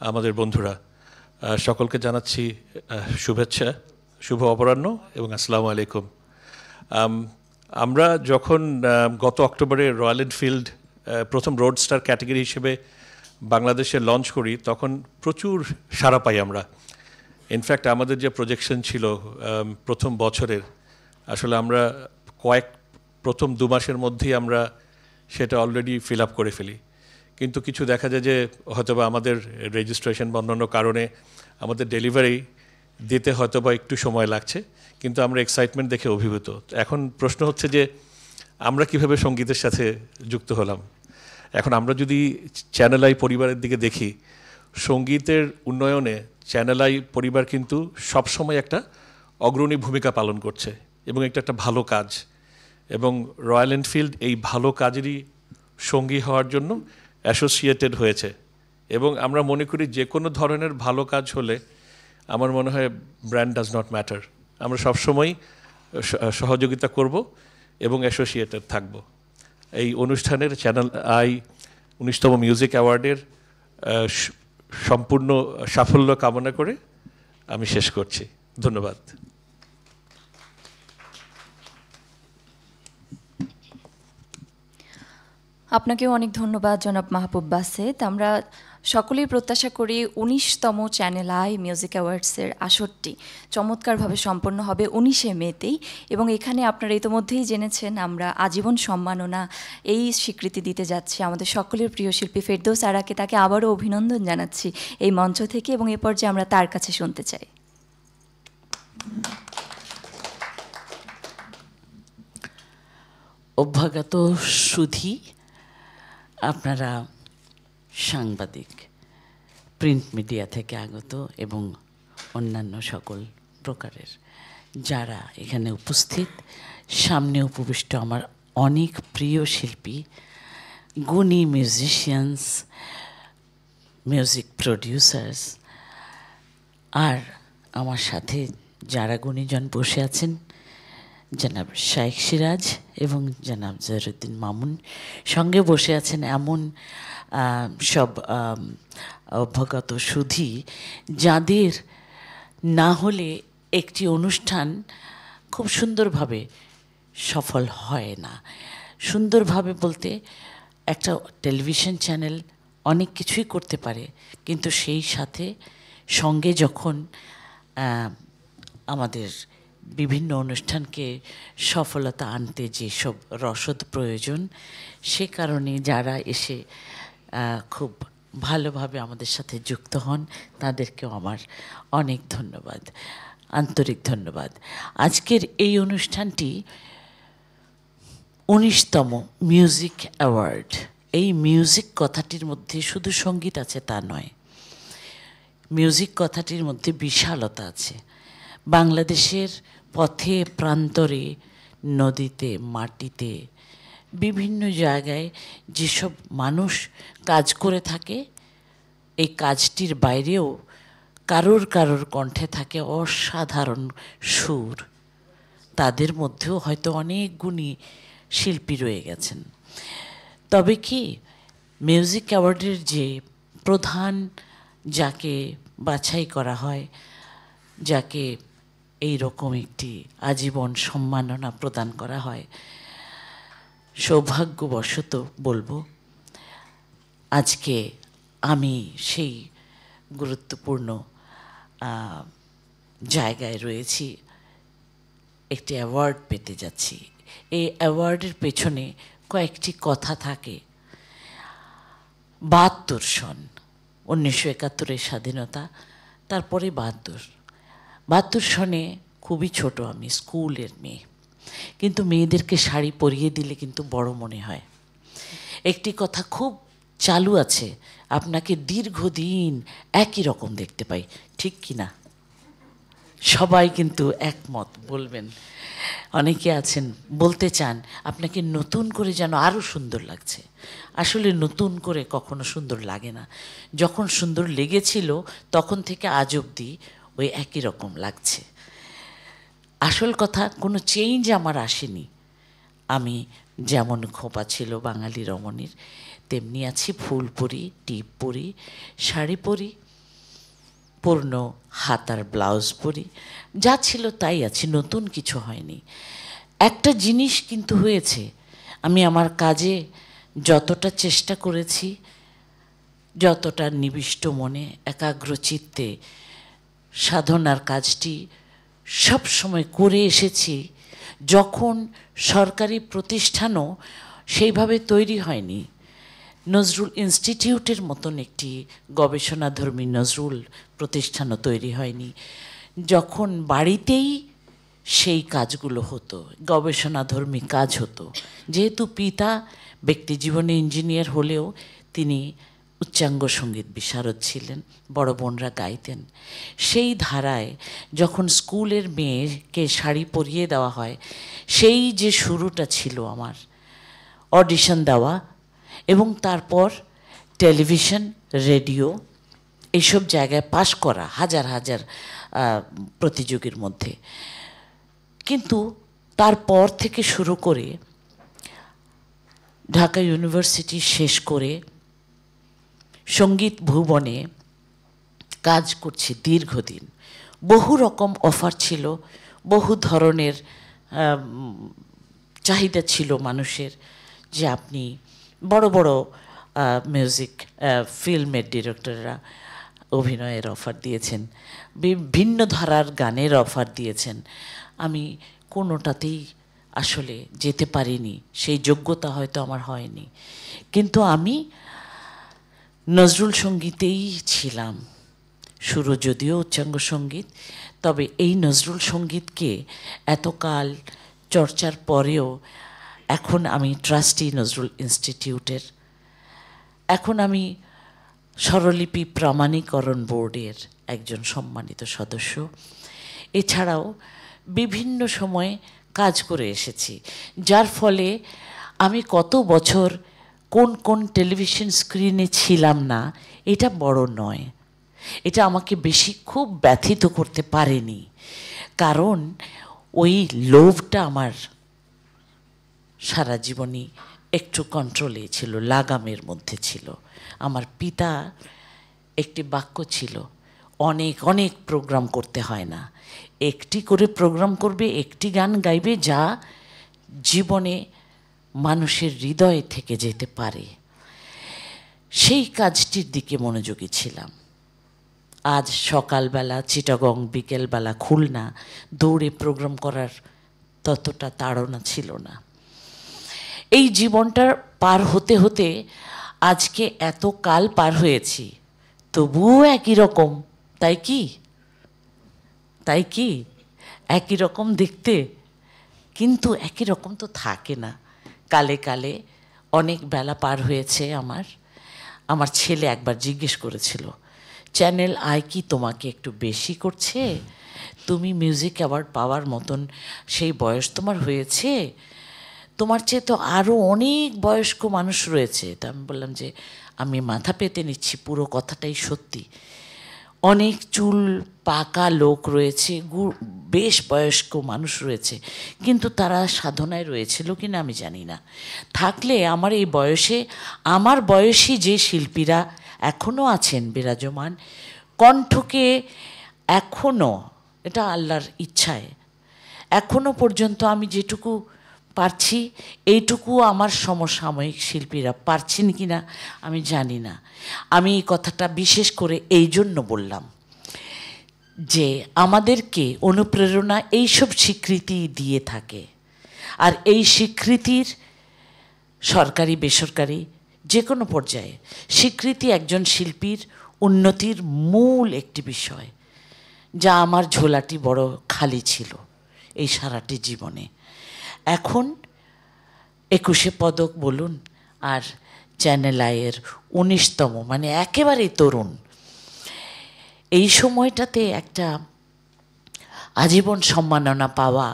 Speaker 6: আমাদের বন্ধুরা, সকলকে জানাচ্ছি শুভেচ্ছা, শুভ অপরাহ্ন এবং আসসালামু আলাইকুম। আমরা যখন গত অক্টোবরে রয়্যাল এনফিল্ড প্রথম রোডস্টার ক্যাটাগরি হিসেবে বাংলাদেশে লঞ্চ করি, তখন প্রচুর সাড়া পাই আমরা। ইনফ্যাক্ট আমাদের যে প্রজেকশন ছিল প্রথম বছরের, আসলে আমরা প্রথম 2 মাসের মধ্যেই আমরা সেটা অলরেডি ফিল আপ করে ফেলি। কিন্তু কিছু দেখা যায় যে হয়তোবা আমাদের রেজিস্ট্রেশন বা অন্যান্য কারণে আমাদের ডেলিভারি দিতে হয়তোবা একটু সময় লাগছে, কিন্তু আমরা এক্সাইটমেন্ট দেখে অভিভূত। এখন প্রশ্ন হচ্ছে যে আমরা কিভাবে সঙ্গীতের সাথে যুক্ত হলাম। এখন আমরা যদি চ্যানেল আই পরিবারের দিকে দেখি, সঙ্গীতের উন্নয়নে চ্যানেল আই পরিবার কিন্তু সবসময় একটা অগ্রণী ভূমিকা পালন করছে এবং এটা একটা ভালো কাজ, এবং রয়্যাল এনফিল্ড এই ভালো কাজেরই সঙ্গী হওয়ার জন্য অ্যাসোসিয়েটেড হয়েছে। এবং আমরা মনে করি যে কোনো ধরনের ভালো কাজ হলে আমার মনে হয় ব্র্যান্ড ডাজ নট ম্যাটার, আমরা সবসময় সহযোগিতা করব এবং অ্যাসোসিয়েটেড থাকব। এই অনুষ্ঠানের চ্যানেল আই 19তম মিউজিক অ্যাওয়ার্ডের সম্পূর্ণ সাফল্য কামনা করে আমি শেষ করছি। ধন্যবাদ।
Speaker 1: আপনাকেও অনেক ধন্যবাদ জনাব মাহবুব বাসেত। আমরা সকলেই প্রত্যাশা করি 19তম চ্যানেল আই মিউজিক অ্যাওয়ার্ডসের আসরটি চমৎকারভাবে সম্পন্ন হবে 19শে মেতেই, এবং এখানে আপনারা ইতোমধ্যেই জেনেছেন আমরা আজীবন সম্মাননা এই স্বীকৃতি দিতে যাচ্ছি আমাদের সকলের প্রিয় শিল্পী ফেরদৌস আরাকে। তাকে আবারও অভিনন্দন জানাচ্ছি এই মঞ্চ থেকে, এবং এ পর্যায়ে আমরা তার কাছে শুনতে চাই।
Speaker 7: অভ্যাগত সুধী, আপনারা সাংবাদিক, প্রিন্ট মিডিয়া থেকে আগত এবং অন্যান্য সকল প্রকারের যারা এখানে উপস্থিত, সামনে উপবিষ্ট আমার অনেক প্রিয় শিল্পী, গুণী মিউজিশিয়ানস, মিউজিক প্রডিউসার্স, আর আমার সাথে যারা গুণীজন বসে আছেন, জনাব শাইখ সিরাজ এবং জনাব জহিরুদ্দিন মামুন, সঙ্গে বসে আছেন এমন সব অভ্যাগত সুধী যাদের না হলে একটি অনুষ্ঠান খুব সুন্দরভাবে সফল হয় না। সুন্দরভাবে বলতে একটা টেলিভিশন চ্যানেল অনেক কিছুই করতে পারে, কিন্তু সেই সাথে সঙ্গে যখন আমাদের বিভিন্ন অনুষ্ঠানকে সফলতা আনতে যেসব রসদ প্রয়োজন, সে কারণে যারা এসে খুব ভালোভাবে আমাদের সাথে যুক্ত হন তাদেরকেও আমার অনেক ধন্যবাদ, আন্তরিক ধন্যবাদ। আজকের এই অনুষ্ঠানটি 19তম মিউজিক অ্যাওয়ার্ড। এই মিউজিক কথাটির মধ্যে শুধু সঙ্গীত আছে তা নয়, মিউজিক কথাটির মধ্যে বিশালতা আছে। বাংলাদেশের পথে প্রান্তরে, নদীতে, মাটিতে, বিভিন্ন জায়গায় যেসব মানুষ কাজ করে থাকে, এই কাজটির বাইরেও কারোর কারোর কণ্ঠে থাকে অসাধারণ সুর। তাদের মধ্যেও হয়তো অনেক গুণী শিল্পী রয়ে গেছেন। তবে কি মিউজিক অ্যাওয়ার্ডের যে প্রধান যাকে বাছাই করা হয়, যাকে এই রকম একটি আজীবন সম্মাননা প্রদান করা হয়, সৌভাগ্যবশত বলবো আজকে আমি সেই গুরুত্বপূর্ণ জায়গায় রয়েছি, একটি অ্যাওয়ার্ড পেতে যাচ্ছি। এই অ্যাওয়ার্ডের পেছনে কয়েকটি কথা থাকে। 72 সন, 1971-এর স্বাধীনতা, তারপরে 72 সনে খুবই ছোট, আমি স্কুলের মেয়ে, কিন্তু মেয়েদেরকে শাড়ি পরিয়ে দিলে কিন্তু বড় মনে হয়। একটি কথা খুব চালু আছে, আপনাকে দীর্ঘদিন একই রকম দেখতে পাই, ঠিক কি না? সবাই কিন্তু একমত বলবেন। অনেকে আছেন বলতে চান আপনাকে নতুন করে যেন আরও সুন্দর লাগছে। আসলে নতুন করে কখনো সুন্দর লাগে না। যখন সুন্দর লেগেছিল তখন থেকে আজ অবধি ওই একই রকম লাগছে। আসল কথা, কোনো চেঞ্জ আমার আসেনি। আমি যেমন খোঁপা ছিল বাঙালি রমণীর, তেমনি আছি। ফুল পরি, টিপ পরি, শাড়ি পরি, পূর্ণ হাতার ব্লাউজ পরি, যা ছিল তাই আছি, নতুন কিছু হয়নি। একটা জিনিস কিন্তু হয়েছে, আমি আমার কাজে যতটা চেষ্টা করেছি, যতটা নিবিষ্ট মনে একাগ্র চিত্তে সাধনার কাজটি সব সময় করে এসেছি, যখন সরকারি প্রতিষ্ঠানও সেইভাবে তৈরি হয়নি। নজরুল ইনস্টিটিউটের মতন একটি গবেষণাধর্মী নজরুল প্রতিষ্ঠানও তৈরি হয়নি, যখন বাড়িতেই সেই কাজগুলো হতো, গবেষণাধর্মী কাজ হতো। যেহেতু পিতা ব্যক্তি জীবনে ইঞ্জিনিয়ার হলেও তিনি উচ্চাঙ্গ সঙ্গীত বিশারদ ছিলেন, বড় বোনরা গাইতেন। সেই ধারায় যখন স্কুলের মেয়েকে শাড়ি পরিয়ে দেওয়া হয়, সেই যে শুরুটা ছিল আমার, অডিশন দেওয়া এবং তারপর টেলিভিশন, রেডিও, এইসব জায়গায় পাশ করা, হাজার হাজার প্রতিযোগীর মধ্যে। কিন্তু তারপর থেকে শুরু করে ঢাকা ইউনিভার্সিটি শেষ করে সঙ্গীত ভুবনে কাজ করছি দীর্ঘদিন। বহু রকম অফার ছিল, বহু ধরনের চাহিদা ছিল মানুষের, যে আপনি বড় বড় মিউজিক ফিল্মের ডিরেক্টররা অভিনয়ের অফার দিয়েছেন, বিভিন্ন ধারার গানের অফার দিয়েছেন। আমি কোনোটাতেই আসলে যেতে পারিনি, সেই যোগ্যতা হয়তো আমার হয়নি। কিন্তু আমি নজরুল সঙ্গীতেই ছিলাম শুরু, যদিও উচ্চাঙ্গ সঙ্গীত। তবে এই নজরুল সঙ্গীতকে এতকাল চর্চার পরেও এখন আমি ট্রাস্টি নজরুল ইনস্টিটিউটের, এখন আমি স্বরলিপি প্রমাণীকরণ বোর্ডের একজন সম্মানিত সদস্য। এছাড়াও বিভিন্ন সময়ে কাজ করে এসেছি, যার ফলে আমি কত বছর কোন কোন টেলিভিশন স্ক্রিনে ছিলাম না এটা বড় নয়, এটা আমাকে বেশি খুব ব্যথিত করতে পারেনি, কারণ ওই লোভটা আমার সারা জীবনই একটু কন্ট্রোলে ছিল, লাগামের মধ্যে ছিল। আমার পিতা একটি বাক্য ছিল, অনেক অনেক প্রোগ্রাম করতে হয় না, একটি করে প্রোগ্রাম করবে, একটি গান গাইবে যা জীবনে মানুষের হৃদয়ে থেকে যেতে পারে। সেই কাজটির দিকে মনোযোগী ছিলাম। আজ সকালবেলা চিটাগং, বিকেলবেলা খুলনা দৌড়ে প্রোগ্রাম করার ততটা তাড়না ছিল না। এই জীবনটার পার হতে হতে আজকে এত কাল পার হয়েছি, তবুও একই রকম। তাই কি? তাই কি? একই রকম দেখতে, কিন্তু একই রকম তো থাকে না। কালে কালে অনেক বেলা পার হয়েছে আমার ছেলে একবার জিজ্ঞেস করেছিল, চ্যানেল আই কি তোমাকে একটু বেশি করছে? তুমি মিউজিক অ্যাওয়ার্ড পাওয়ার মতন সেই বয়স তোমার হয়েছে, তোমার চেয়ে তো আরও অনেক বয়স্ক মানুষ রয়েছে। তা আমি বললাম যে আমি মাথা পেতে নিচ্ছি, পুরো কথাটাই সত্যি। অনেক চুল পাকা লোক রয়েছে, বেশ বয়স্ক মানুষ রয়েছে, কিন্তু তারা সাধনায় রয়েছিল কি না আমি জানি না। থাকলে আমার এই বয়সে, আমার বয়সী যে শিল্পীরা এখনও আছেন বিরাজমান, কণ্ঠকে এখনও, এটা আল্লাহর ইচ্ছায়, এখনও পর্যন্ত আমি যেটুকু পারছি, এইটুকু আমার সমসাময়িক শিল্পীরা পারছেন কি না আমি জানি না। আমি এই কথাটা বিশেষ করে এই জন্য বললাম যে আমাদেরকে অনুপ্রেরণা এইসব স্বীকৃতি দিয়ে থাকে, আর এই স্বীকৃতির সরকারি বেসরকারি যে কোনো পর্যায়ে স্বীকৃতি একজন শিল্পীর উন্নতির মূল একটি বিষয়, যা আমার ঝোলাটি বড় খালি ছিল এই সারাটি জীবনে। এখন 21 পদক বলুন, আর চ্যানেল আইয়ের 19তম, মানে একেবারেই তরুণ। এই সময়টাতে একটা আজীবন সম্মাননা পাওয়া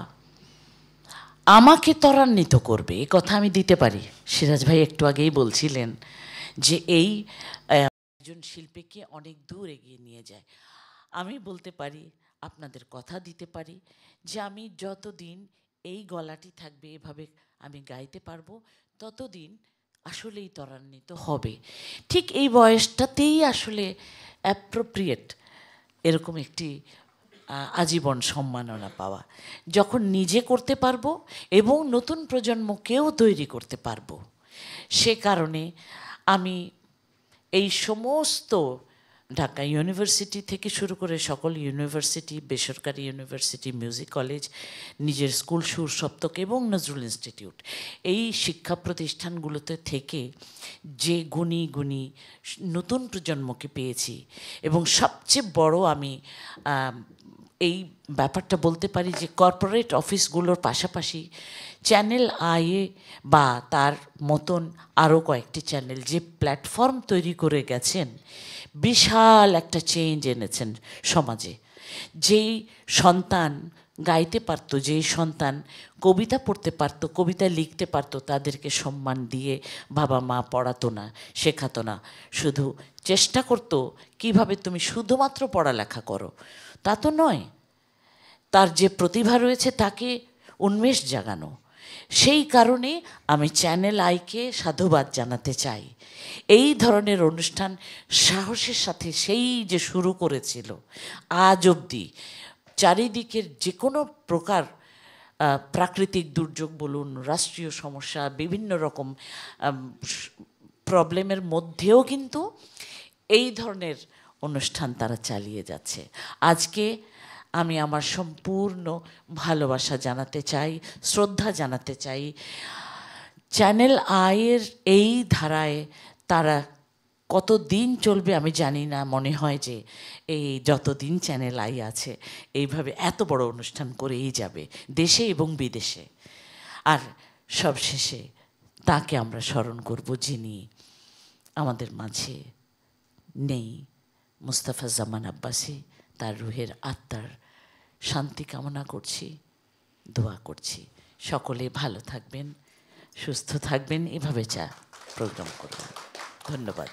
Speaker 7: আমাকে ত্বরান্বিত করবে, এ কথা আমি দিতে পারি। সিরাজ ভাই একটু আগেই বলছিলেন যে এই একজন শিল্পীকে অনেক দূর এগিয়ে নিয়ে যায়। আমি বলতে পারি, আপনাদের কথা দিতে পারি যে আমি যতদিন এই গলাটি থাকবে, এভাবে আমি গাইতে পারবো, ততদিন আসলেই ত্বরান্বিত হবে। ঠিক এই বয়সটাতেই আসলে অ্যাপ্রোপ্রিয়েট এরকম একটি আজীবন সম্মাননা পাওয়া, যখন নিজে করতে পারবো এবং নতুন প্রজন্মকেও তৈরি করতে পারবো। সে কারণে আমি এই সমস্ত ঢাকা ইউনিভার্সিটি থেকে শুরু করে সকল ইউনিভার্সিটি, বেসরকারি ইউনিভার্সিটি, মিউজিক কলেজ, নিজের স্কুল সুর সপ্তক এবং নজরুল ইনস্টিটিউট, এই শিক্ষা প্রতিষ্ঠানগুলোতে থেকে যে গুণী গুণী নতুন প্রজন্মকে পেয়েছি, এবং সবচেয়ে বড় আমি এই ব্যাপারটা বলতে পারি যে কর্পোরেট অফিসগুলোর পাশাপাশি চ্যানেল আইয়ে বা তার মতন আরও কয়েকটি চ্যানেল যে প্ল্যাটফর্ম তৈরি করে গেছেন, বিশাল একটা চেঞ্জ এনেছেন সমাজে। যেই সন্তান গাইতে পারতো, যেই সন্তান কবিতা পড়তে পারতো, কবিতা লিখতে পারতো, তাদেরকে সম্মান দিয়ে বাবা মা পড়াতো না, শেখাতো না, শুধু চেষ্টা করতো কিভাবে তুমি শুধুমাত্র পড়ালেখা করো, তা তো নয়, তার যে প্রতিভা রয়েছে তাকে উন্মেষ জাগানো। সেই কারণে আমি চ্যানেল আইকে সাধুবাদ জানাতে চাই। এই ধরনের অনুষ্ঠান সাহসের সাথে সেই যে শুরু করেছিল, আজ অবধি চারিদিকের যে কোনো প্রকার প্রাকৃতিক দুর্যোগ বলুন, রাষ্ট্রীয় সমস্যা, বিভিন্ন রকম প্রবলেমের মধ্যেও কিন্তু এই ধরনের অনুষ্ঠান তারা চালিয়ে যাচ্ছে। আজকে আমি আমার সম্পূর্ণ ভালোবাসা জানাতে চাই, শ্রদ্ধা জানাতে চাই চ্যানেল আইয়ের এই ধারায়। তারা কত দিন চলবে আমি জানি না, মনে হয় যে এই যতদিন চ্যানেল আই আছে এইভাবে এত বড় অনুষ্ঠান করেই যাবে দেশে এবং বিদেশে। আর সবশেষে তাকে আমরা স্মরণ করব যিনি আমাদের মাঝে নেই, মুস্তাফা জামান আব্বাসী। তার রুহের আত্মার শান্তি কামনা করছি, দোয়া করছি। সকলে ভালো থাকবেন, সুস্থ থাকবেন, এভাবে প্রোগ্রাম করবেন। ধন্যবাদ।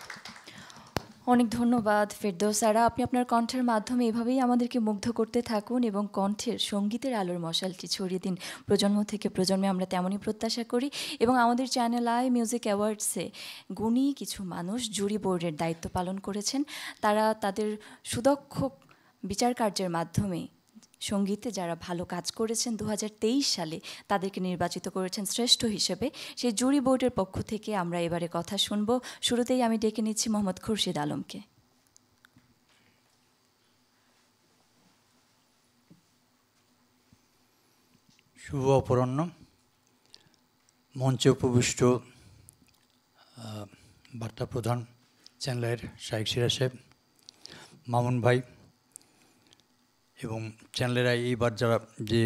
Speaker 1: অনেক ধন্যবাদ ফেরদৌসারা, আপনি আপনার কণ্ঠের মাধ্যমে এভাবেই আমাদেরকে মুগ্ধ করতে থাকুন এবং কণ্ঠের সঙ্গীতের আলোর মশালটি ছড়িয়ে দিন প্রজন্ম থেকে প্রজন্মে, আমরা তেমনই প্রত্যাশা করি। এবং আমাদের চ্যানেল আই মিউজিক অ্যাওয়ার্ডসে গুণী কিছু মানুষ জুরি বোর্ডের দায়িত্ব পালন করেছেন। তারা তাদের সুদক্ষ বিচার কার্যের মাধ্যমে সঙ্গীতে যারা ভালো কাজ করেছেন 2023 সালে তাদেরকে নির্বাচিত করেছেন শ্রেষ্ঠ হিসেবে। সেই জুরি বোর্ডের পক্ষ থেকে আমরা এবারে কথা শুনব। শুরুতেই আমি ডেকে নিচ্ছি মোহাম্মদ খুরশিদ আলমকে।
Speaker 8: শুভ অপরাহ্ন। মঞ্চে উপবিষ্ট বার্তা প্রধান চ্যানেলের শাইখ সিরাজ সাহেব, মামুন ভাই এবং চ্যানেলেরা এইবার যারা যে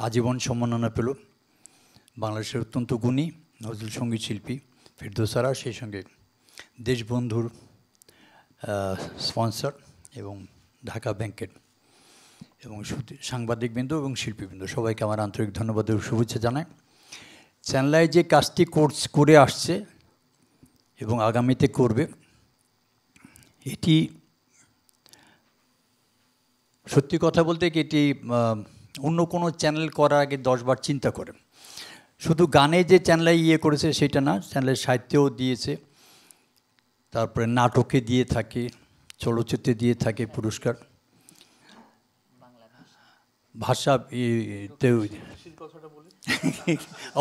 Speaker 8: আজীবন সম্মাননা পেল, বাংলাদেশের অত্যন্ত গুণী নজরুল সঙ্গীত শিল্পী ফেরদৌসারা, সেই সঙ্গে দেশবন্ধুর স্পন্সর এবং ঢাকা ব্যাংকের এবং সাংবাদিকবৃন্দ এবং শিল্পীবৃন্দ, সবাইকে আমার আন্তরিক ধন্যবাদ ও শুভেচ্ছা জানাই। চ্যানেলায় যে কাজটি করে আসছে এবং আগামীতে করবে, এটি সত্যি কথা বলতে কি এটি অন্য কোনো চ্যানেল করার আগে 10 বার চিন্তা করে। শুধু গানে যে চ্যানেলে করেছে সেটা না, চ্যানেলের সাহিত্যেও দিয়েছে, তারপরে নাটকে দিয়ে থাকে, চলচ্চিত্রে দিয়ে থাকে পুরস্কার, ভাষা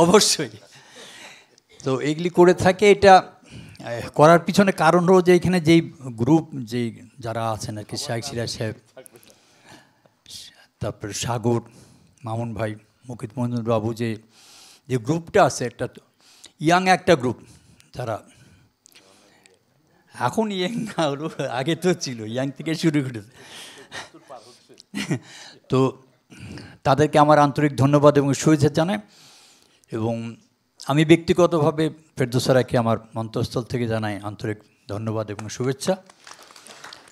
Speaker 8: অবশ্যই। তো এগুলি করে থাকে। এটা করার পিছনে কারণ হলো যে এখানে যেই গ্রুপ, যেই যারা আছেন আর কি, শাইখ সিরাজ সাহেব, তারপরে সাগর, মামুন ভাই, মুকিত মঞ্জুর বাবু, যে গ্রুপটা আছে, একটা ইয়াং একটা গ্রুপ, যারা এখন ইয়াং না হলো, আগে তো ছিল, ইয়াং থেকে শুরু করেছে। তো তাদেরকে আমার আন্তরিক ধন্যবাদ এবং শুভেচ্ছা জানাই। এবং আমি ব্যক্তিগতভাবে ফেরদৌসারাকে আমার অন্তঃস্থল থেকে জানাই আন্তরিক ধন্যবাদ এবং শুভেচ্ছা।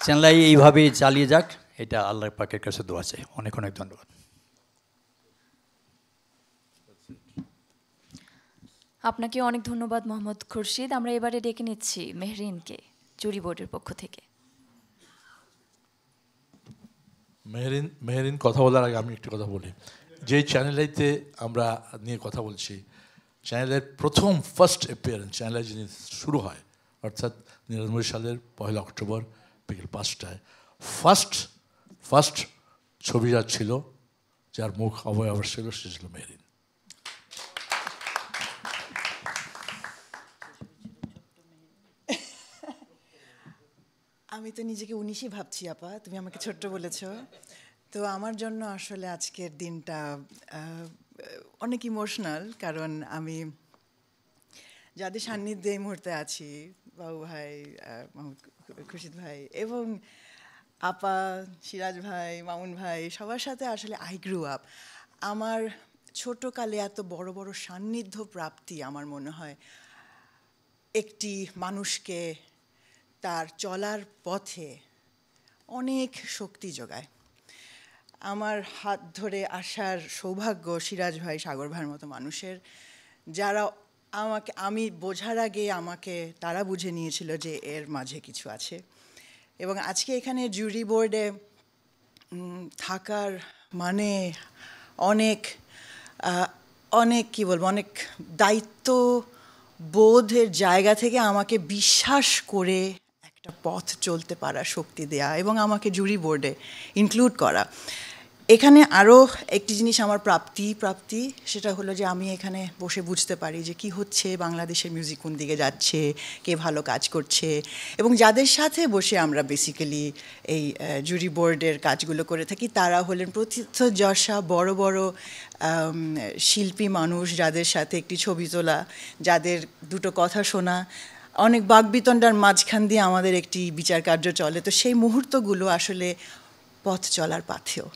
Speaker 8: চ্যানেলাই এইভাবেই চালিয়ে যাক, এটা আল্লাহর পাকের কাছে দোয়া চাই। অনেক অনেক ধন্যবাদ।
Speaker 1: আপনাকে অনেক ধন্যবাদ মোহাম্মদ খুরশিদ। আমরা এবারে ডেকে নিচ্ছি মেহরিনকে জুরি বোর্ডের পক্ষ থেকে।
Speaker 2: মেহরিন কথা বলার আগে আমি একটু কথা বলি। যে চ্যানেলাইতে আমরা নিয়ে কথা বলছি, চ্যানেলের প্রথম ফার্স্ট অ্যাপিয়ারেন্স চ্যানেলাই যিনি শুরু হয়, অর্থাৎ 99 সালের 1 অক্টোবর বিকেল 5টায় ফার্স্ট ছবি যার ছিল, যার মুখ অবয়ব ছিল, সে ছিল মেহরিন।
Speaker 9: আমি তো নিজেকে 19ই ভাবছি আপা, তুমি আমাকে ছোট্ট বলেছ। তো আমার জন্য আসলে আজকের দিনটা অনেক ইমোশনাল, কারণ আমি যাদের সান্নিধ্যে এই মুহূর্তে আছি, বাবু ভাই, খুরশিদ ভাই এবং আপা, সিরাজ ভাই, মামুন ভাই, সবার সাথে আসলে আই গ্রু আপ। আমার ছোটকালে এত বড় বড় সান্নিধ্য প্রাপ্তি আমার মনে হয় একটি মানুষকে তার চলার পথে অনেক শক্তি যোগায়। আমার হাত ধরে আসার সৌভাগ্য সিরাজ ভাই, সাগর ভাইয়ের মতো মানুষের, যারা আমি বোঝার আগে আমাকে তারা বুঝে নিয়েছিল যে এর মাঝে কিছু আছে। এবং আজকে এখানে জুরি বোর্ডে থাকার মানে অনেক কী বলবো, অনেক দায়িত্ব বোধের জায়গা থেকে আমাকে বিশ্বাস করে একটা পথ চলতে পারার শক্তি দেয়া এবং আমাকে জুরি বোর্ডে ইনক্লুড করা। এখানে আরও একটি জিনিস আমার প্রাপ্তি সেটা হলো যে আমি এখানে বসে বুঝতে পারি যে কি হচ্ছে, বাংলাদেশের মিউজিক কোন দিকে যাচ্ছে, কে ভালো কাজ করছে, এবং যাদের সাথে বসে আমরা বেসিক্যালি এই জুরি বোর্ডের কাজগুলো করে থাকি তারা হলেন প্রথিতযশা বড় বড় শিল্পী মানুষ, যাদের সাথে একটি ছবি তোলা, যাদের দুটো কথা শোনা, অনেক বাকবিতণ্ডার মাঝখান দিয়ে আমাদের একটি বিচার কার্য চলে। তো সেই মুহূর্তগুলো আসলে পথ চলার পাথেয়।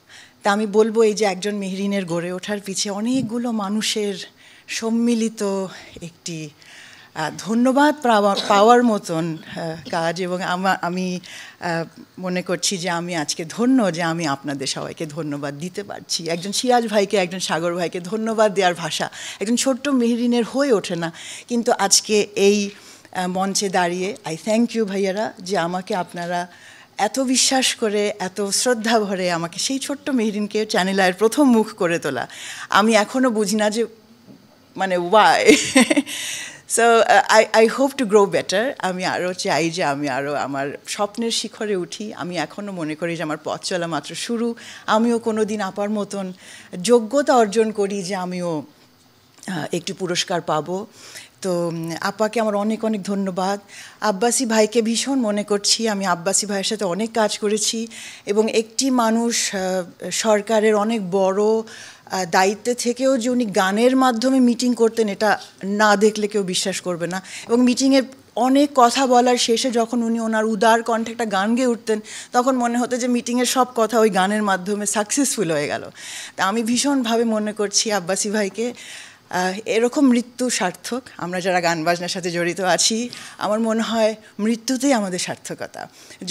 Speaker 9: তা আমি বলবো এই যে একজন মেহরিনের গড়ে ওঠার পিছে অনেকগুলো মানুষের সম্মিলিত একটি ধন্যবাদ পাওয়ার মতন কাজ, এবং আমি মনে করছি যে আমি আজকে ধন্য যে আমি আপনাদের সবাইকে ধন্যবাদ দিতে পারছি। একজন সিরাজ ভাইকে, একজন সাগর ভাইকে ধন্যবাদ দেওয়ার ভাষা একজন ছোট্ট মেহরিনের হয়ে ওঠে না, কিন্তু আজকে এই মঞ্চে দাঁড়িয়ে আই থ্যাংক ইউ ভাইয়ারা যে আমাকে আপনারা এত বিশ্বাস করে, এত শ্রদ্ধা ভরে আমাকে সেই ছোট্ট মেহরিনকে চ্যানেল আইয়ের প্রথম মুখ করে তোলা। আমি এখনও বুঝি না যে মানে why. So I hope to grow better. আমি আরও চাই যে আমি আরও আমার স্বপ্নের শিখরে উঠি। আমি এখনও মনে করি যে আমার পথ চলা মাত্র শুরু। আমিও কোনো দিন আপার মতন যোগ্যতা অর্জন করি যে আমিও একটি পুরস্কার পাবো। তো আপাকে আমার অনেক অনেক ধন্যবাদ। আব্বাসী ভাইকে ভীষণ মনে করছি, আমি আব্বাসী ভাইয়ের সাথে অনেক কাজ করেছি, এবং একটি মানুষ সরকারের অনেক বড় দায়িত্বে থেকেও যে উনি গানের মাধ্যমে মিটিং করতেন এটা না দেখলে কেউ বিশ্বাস করবে না। এবং মিটিংয়ের অনেক কথা বলার শেষে যখন উনি ওনার উদার কণ্ঠে একটা গান গেয়ে উঠতেন তখন মনে হতো যে মিটিংয়ের সব কথা ওই গানের মাধ্যমে সাকসেসফুল হয়ে গেল। তা আমি ভীষণভাবে মনে করছি আব্বাসী ভাইকে। এরকম মৃত্যু সার্থক। আমরা যারা গান বাজনার সাথে জড়িত আছি আমার মনে হয় মৃত্যুতেই আমাদের সার্থকতা,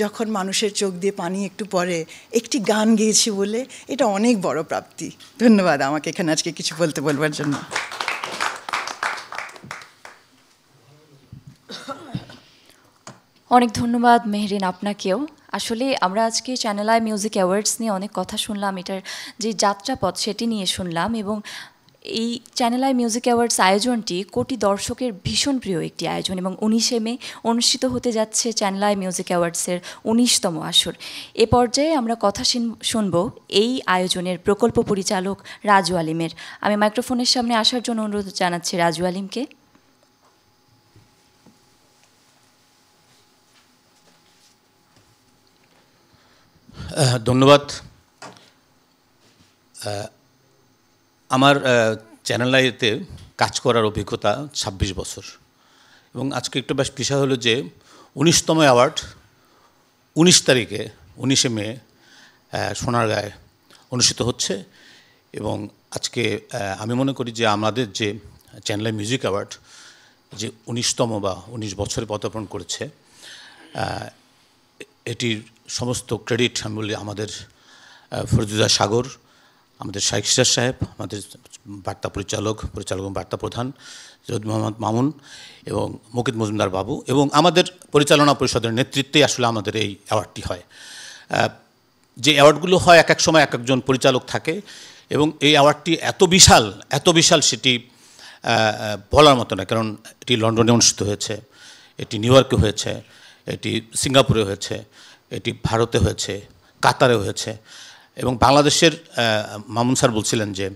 Speaker 9: যখন মানুষের চোখ দিয়ে পানি একটু পড়ে একটি গান গেয়েছি বলে, এটা অনেক বড় প্রাপ্তি। ধন্যবাদ আমাকে এখানে আজকে কিছু বলবার জন্য।
Speaker 1: অনেক ধন্যবাদ মেহরিন আপনাকেও। আসলে আমরা আজকে চ্যানেল আই মিউজিক অ্যাওয়ার্ডস নিয়ে অনেক কথা শুনলাম, এটার যে যাত্রাপথ সেটি নিয়ে শুনলাম, এবং এই চ্যানেল আই মিউজিক অ্যাওয়ার্ডস আয়োজনটি কোটি দর্শকের ভীষণ প্রিয় একটি আয়োজন, এবং 19শে মে অনুষ্ঠিত হতে যাচ্ছে চ্যানেল আই মিউজিক অ্যাওয়ার্ডসের 19তম আসর। এ পর্যায়ে আমরা কথা শুনব এই আয়োজনের প্রকল্প পরিচালক রাজু আলিমের। আমি মাইক্রোফোনের সামনে আসার জন্য অনুরোধ জানাচ্ছি রাজু আলিমকে।
Speaker 10: ধন্যবাদ। আমার চ্যানেল আইতে কাজ করার অভিজ্ঞতা 26 বছর, এবং আজকে একটু বেশ বিষয় হলো যে 19তম অ্যাওয়ার্ড 19 তারিখে 19শে মে সোনারগাঁয়ে অনুষ্ঠিত হচ্ছে। এবং আজকে আমি মনে করি যে আমাদের যে চ্যানেল আই মিউজিক অ্যাওয়ার্ড যে 19তম বা 19 বছরে পদার্পণ করেছে, এটির সমস্ত ক্রেডিট আমি বলি আমাদের ফরজুদা সাগর, আমাদের শাইখ সিরাজ সাহেব, আমাদের বার্তা পরিচালক এবং বার্তা প্রধান সৈয়দ মোহাম্মদ মামুন এবং মুকিত মজুমদার বাবু, এবং আমাদের পরিচালনা পরিষদের নেতৃত্বে আসলে আমাদের এই অ্যাওয়ার্ডটি হয়। যে অ্যাওয়ার্ডগুলো হয় এক এক সময় এক একজন পরিচালক থাকে, এবং এই অ্যাওয়ার্ডটি এত বিশাল সেটি বলার মতো না, কারণ এটি লন্ডনে অনুষ্ঠিত হয়েছে, এটি নিউ ইয়র্কে হয়েছে, এটি সিঙ্গাপুরে হয়েছে, এটি ভারতে হয়েছে, কাতারে হয়েছে, এবং বাংলাদেশের মামুন স্যার বলছিলেন যে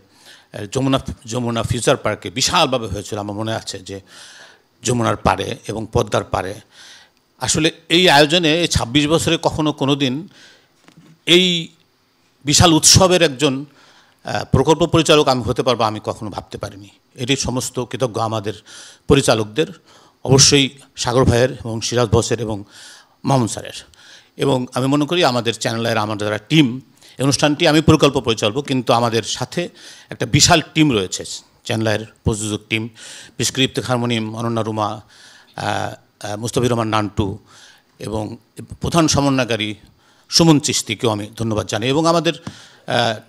Speaker 10: যমুনা ফিউচার পার্কে বিশালভাবে হয়েছিল। আমার মনে আছে যে যমুনার পাড়ে এবং পদ্মার পাড়ে। আসলে এই আয়োজনে 26 বছরে কোনো দিন এই বিশাল উৎসবের একজন প্রকল্প পরিচালক আমি হতে পারবো আমি কখনো ভাবতে পারিনি। এটি সমস্ত কৃতজ্ঞ আমাদের পরিচালকদের, অবশ্যই সাগর ভাইয়ের এবং সিরাজ বসের এবং মামুন স্যারের। এবং আমি মনে করি আমাদের চ্যানেলের আমাদের যারা টিম, অনুষ্ঠানটি আমি প্রকল্প পরিচালক, কিন্তু আমাদের সাথে একটা বিশাল টিম রয়েছে, চ্যানেলের প্রযোজক টিম, বিস্ক্রিপ্ত হারমোনিয়াম অনন্যা রুমা, মুস্তাফির রহমান নান্টু, এবং প্রধান সমন্বয়কারী সুমন চিস্তিকেও আমি ধন্যবাদ জানাই, এবং আমাদের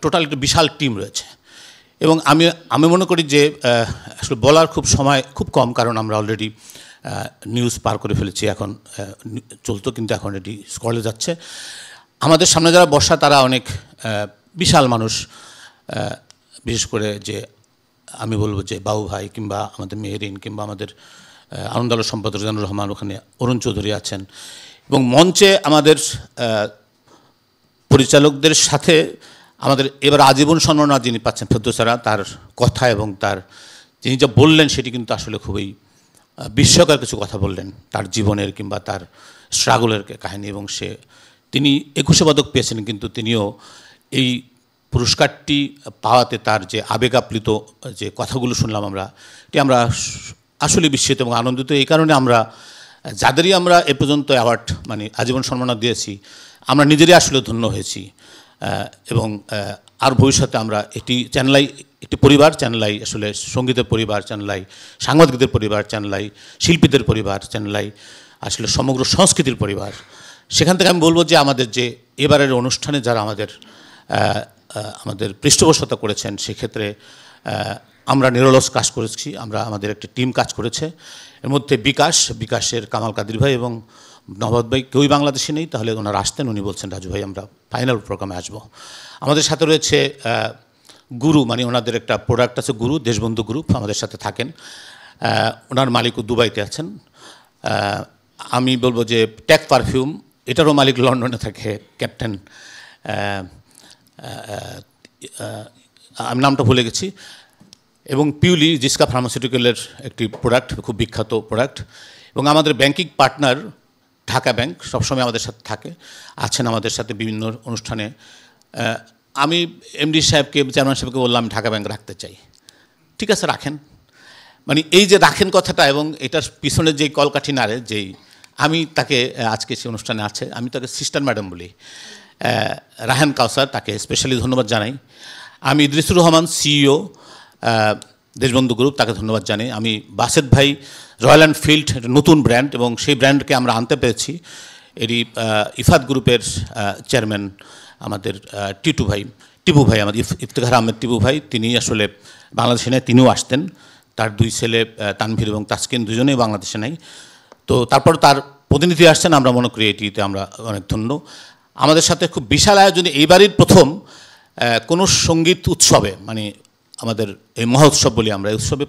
Speaker 10: টোটাল একটা বিশাল টিম রয়েছে। এবং আমি মনে করি যে আসলে বলার সময় খুব কম, কারণ আমরা অলরেডি নিউজ পার করে ফেলেছি, এখন চলতো কিন্তু এখন এটি স্কলে যাচ্ছে। আমাদের সামনে যারা বসা তারা অনেক বিশাল মানুষ, বিশেষ করে যে আমি বলবো যে বাবু ভাই কিংবা আমাদের মেহেরিন কিংবা আমাদের আনন্দালো সম্পাদক জানুর রহমান, ওখানে অরুণ চৌধুরী আছেন, এবং মঞ্চে আমাদের পরিচালকদের সাথে আমাদের এবার আজীবন সম্মাননা যিনি পাচ্ছেন ফেরদৌসারা, তার কথা এবং তার যিনি যা বললেন সেটি কিন্তু আসলে খুবই বিস্ময়কর কিছু কথা বললেন তার জীবনের কিংবা তার স্ট্রাগলের কাহিনী। এবং তিনি 21 পদক পেয়েছেন, কিন্তু তিনিও এই পুরস্কারটি পাওয়াতে তার যে আবেগাপ্লিত যে কথাগুলো শুনলাম আমরা, এটি আমরা আসলে বিস্মিত এবং আনন্দিত। এই কারণে আমরা যাদেরই আমরা এ পর্যন্ত অ্যাওয়ার্ড মানে আজীবন সম্মাননা দিয়েছি, আমরা নিজেরাই আসলে ধন্য হয়েছি। এবং আর ভবিষ্যতে আমরা এটি চ্যানেলাই একটি পরিবার, চ্যানেলাই আসলে সঙ্গীতের পরিবার, চ্যানেলাই সাংবাদিকদের পরিবার, চ্যানেলাই শিল্পীদের পরিবার, চ্যানেলাই আসলে সমগ্র সংস্কৃতির পরিবার। সেখান থেকে আমি বলবো যে আমাদের যে এবারের অনুষ্ঠানে যারা আমাদের পৃষ্ঠপোষকতা করেছেন, সেক্ষেত্রে আমরা নিরলস কাজ করেছি, আমাদের একটি টিম কাজ করেছে। এর মধ্যে বিকাশের কামাল কাদির ভাই এবং নবাব ভাই কেউই বাংলাদেশে নেই, তাহলে ওনারা আসতেন, উনি বলছেন রাজু ভাই আমরা ফাইনাল প্রোগ্রামে আসবো। আমাদের সাথে রয়েছে গুরু, মানে ওনাদের একটা প্রোডাক্ট আছে গুরু, দেশবন্ধু গ্রুপ, আমাদের সাথে থাকেন। ওনার মালিকও দুবাইতে আছেন। আমি বলবো যে ট্যাগ পারফিউম, এটারও মালিক লন্ডনে থাকে, ক্যাপ্টেন, আমি নামটা ভুলে গেছি। এবং পিউলি জিসকা ফার্মাসিউটিক্যালের একটি প্রোডাক্ট, খুব বিখ্যাত প্রোডাক্ট। এবং আমাদের ব্যাংকিং পার্টনার ঢাকা ব্যাংক সবসময় আমাদের সাথে আছেন আমাদের সাথে বিভিন্ন অনুষ্ঠানে। আমি এমডি সাহেবকে, চেয়ারম্যান সাহেবকে বললাম ঢাকা ব্যাংক রাখতে চাই, ঠিক আছে রাখেন। মানে এই যে রাখেন কথাটা এবং এটার পিছনে যেই কলকাঠি নাড়ে, যেই আমি তাকে আজকে সে অনুষ্ঠানে আছে, আমি তাকে সিস্টার ম্যাডাম বলি, রাহান কাউসার, তাকে স্পেশালি ধন্যবাদ জানাই। আমি ইদ্রিসুর রহমান, সিইও দেশবন্ধু গ্রুপ, তাকে ধন্যবাদ জানাই। আমি বাসেদ ভাই, রয়্যাল এনফিল্ড একটা নতুন ব্র্যান্ড, এবং সেই ব্র্যান্ডকে আমরা আনতে পেরেছি। এটি ইফাত গ্রুপের চেয়ারম্যান আমাদের টিপু ভাই, আমাদের ইফতেখার আহমেদ টিপু ভাই, তিনি আসলে বাংলাদেশে নেই, তিনিও আসতেন। তার দুই ছেলে তানভীর এবং তাসকিন দুজনেই বাংলাদেশে নেই, তো তারপর তার প্রতিনিধি আসছেন। আমরা মনে করি এটিতে আমরা অনেক ধন্য। আমাদের সাথে খুব বিশাল আয়োজনে এইবারই প্রথম কোনো সঙ্গীত উৎসবে, মানে আমাদের এই মহোৎসব বলি আমরা, এই উৎসবে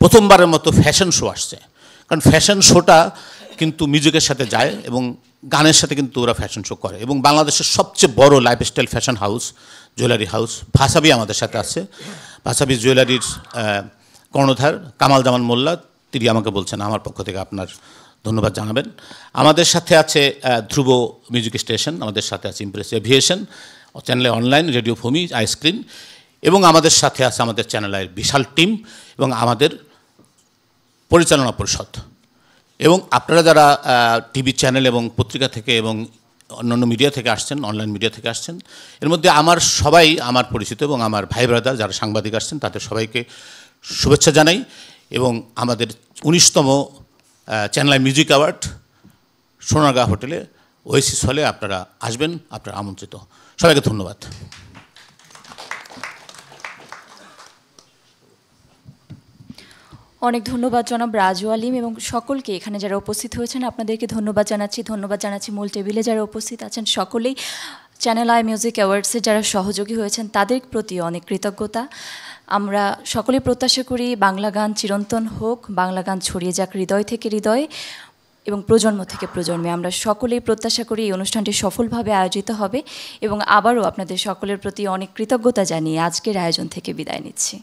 Speaker 10: প্রথমবারের মতো ফ্যাশন শো আসছে। কারণ ফ্যাশন শোটা কিন্তু মিউজিকের সাথে যায় এবং গানের সাথে কিন্তু ওরা ফ্যাশন শো করে। এবং বাংলাদেশের সবচেয়ে বড় lifestyle fashion house, jewellery house Vasavi আমাদের সাথে আছে। ভাসাবি জুয়েলারির কর্ণধার কামাল জামান মোল্লা, তিনি আমাকে বলছেন আমার পক্ষ থেকে আপনার ধন্যবাদ জানাবেন। আমাদের সাথে আছে ধ্রুব মিউজিক স্টেশন, আমাদের সাথে আছে ইমপ্রেস এভিয়েশন, চ্যানেলে অনলাইন, রেডিও ভূমি, আইসক্রিন, এবং আমাদের সাথে আছে আমাদের চ্যানেলের বিশাল টিম এবং আমাদের পরিচালনা পরিষদ। এবং আপনারা যারা টিভি চ্যানেল এবং পত্রিকা থেকে এবং অন্যান্য মিডিয়া থেকে আসছেন, অনলাইন মিডিয়া থেকে আসছেন, এর মধ্যে সবাই আমার পরিচিত এবং আমার ভাই ব্রাদার যারা সাংবাদিক আসছেন, তাদের সবাইকে শুভেচ্ছা জানাই। এবং আমাদের 19তম চ্যানেল মিউজিক অ্যাওয়ার্ড সোনারগাঁ হোটেলে ওয়েসিস হলে আপনারা আসবেন, আপনারা আমন্ত্রিত। সবাইকে ধন্যবাদ।
Speaker 1: অনেক ধন্যবাদ জনাব রাজু আলিম এবং সকলকে এখানে যারা উপস্থিত হয়েছেন আপনাদেরকে ধন্যবাদ জানাচ্ছি মূল টেবিলে যারা উপস্থিত আছেন সকলেই চ্যানেল আই মিউজিক অ্যাওয়ার্ডসের যারা সহযোগী হয়েছেন তাদের প্রতি অনেক কৃতজ্ঞতা। আমরা সকলেই প্রত্যাশা করি বাংলা গান চিরন্তন হোক, বাংলা গান ছড়িয়ে যাক হৃদয় থেকে হৃদয়ে এবং প্রজন্ম থেকে প্রজন্মে। আমরা সকলেই প্রত্যাশা করি এই অনুষ্ঠানটি সফলভাবে আয়োজিত হবে এবং আবারও আপনাদের সকলের প্রতি অনেক কৃতজ্ঞতা জানিয়ে আজকের আয়োজন থেকে বিদায় নিচ্ছি।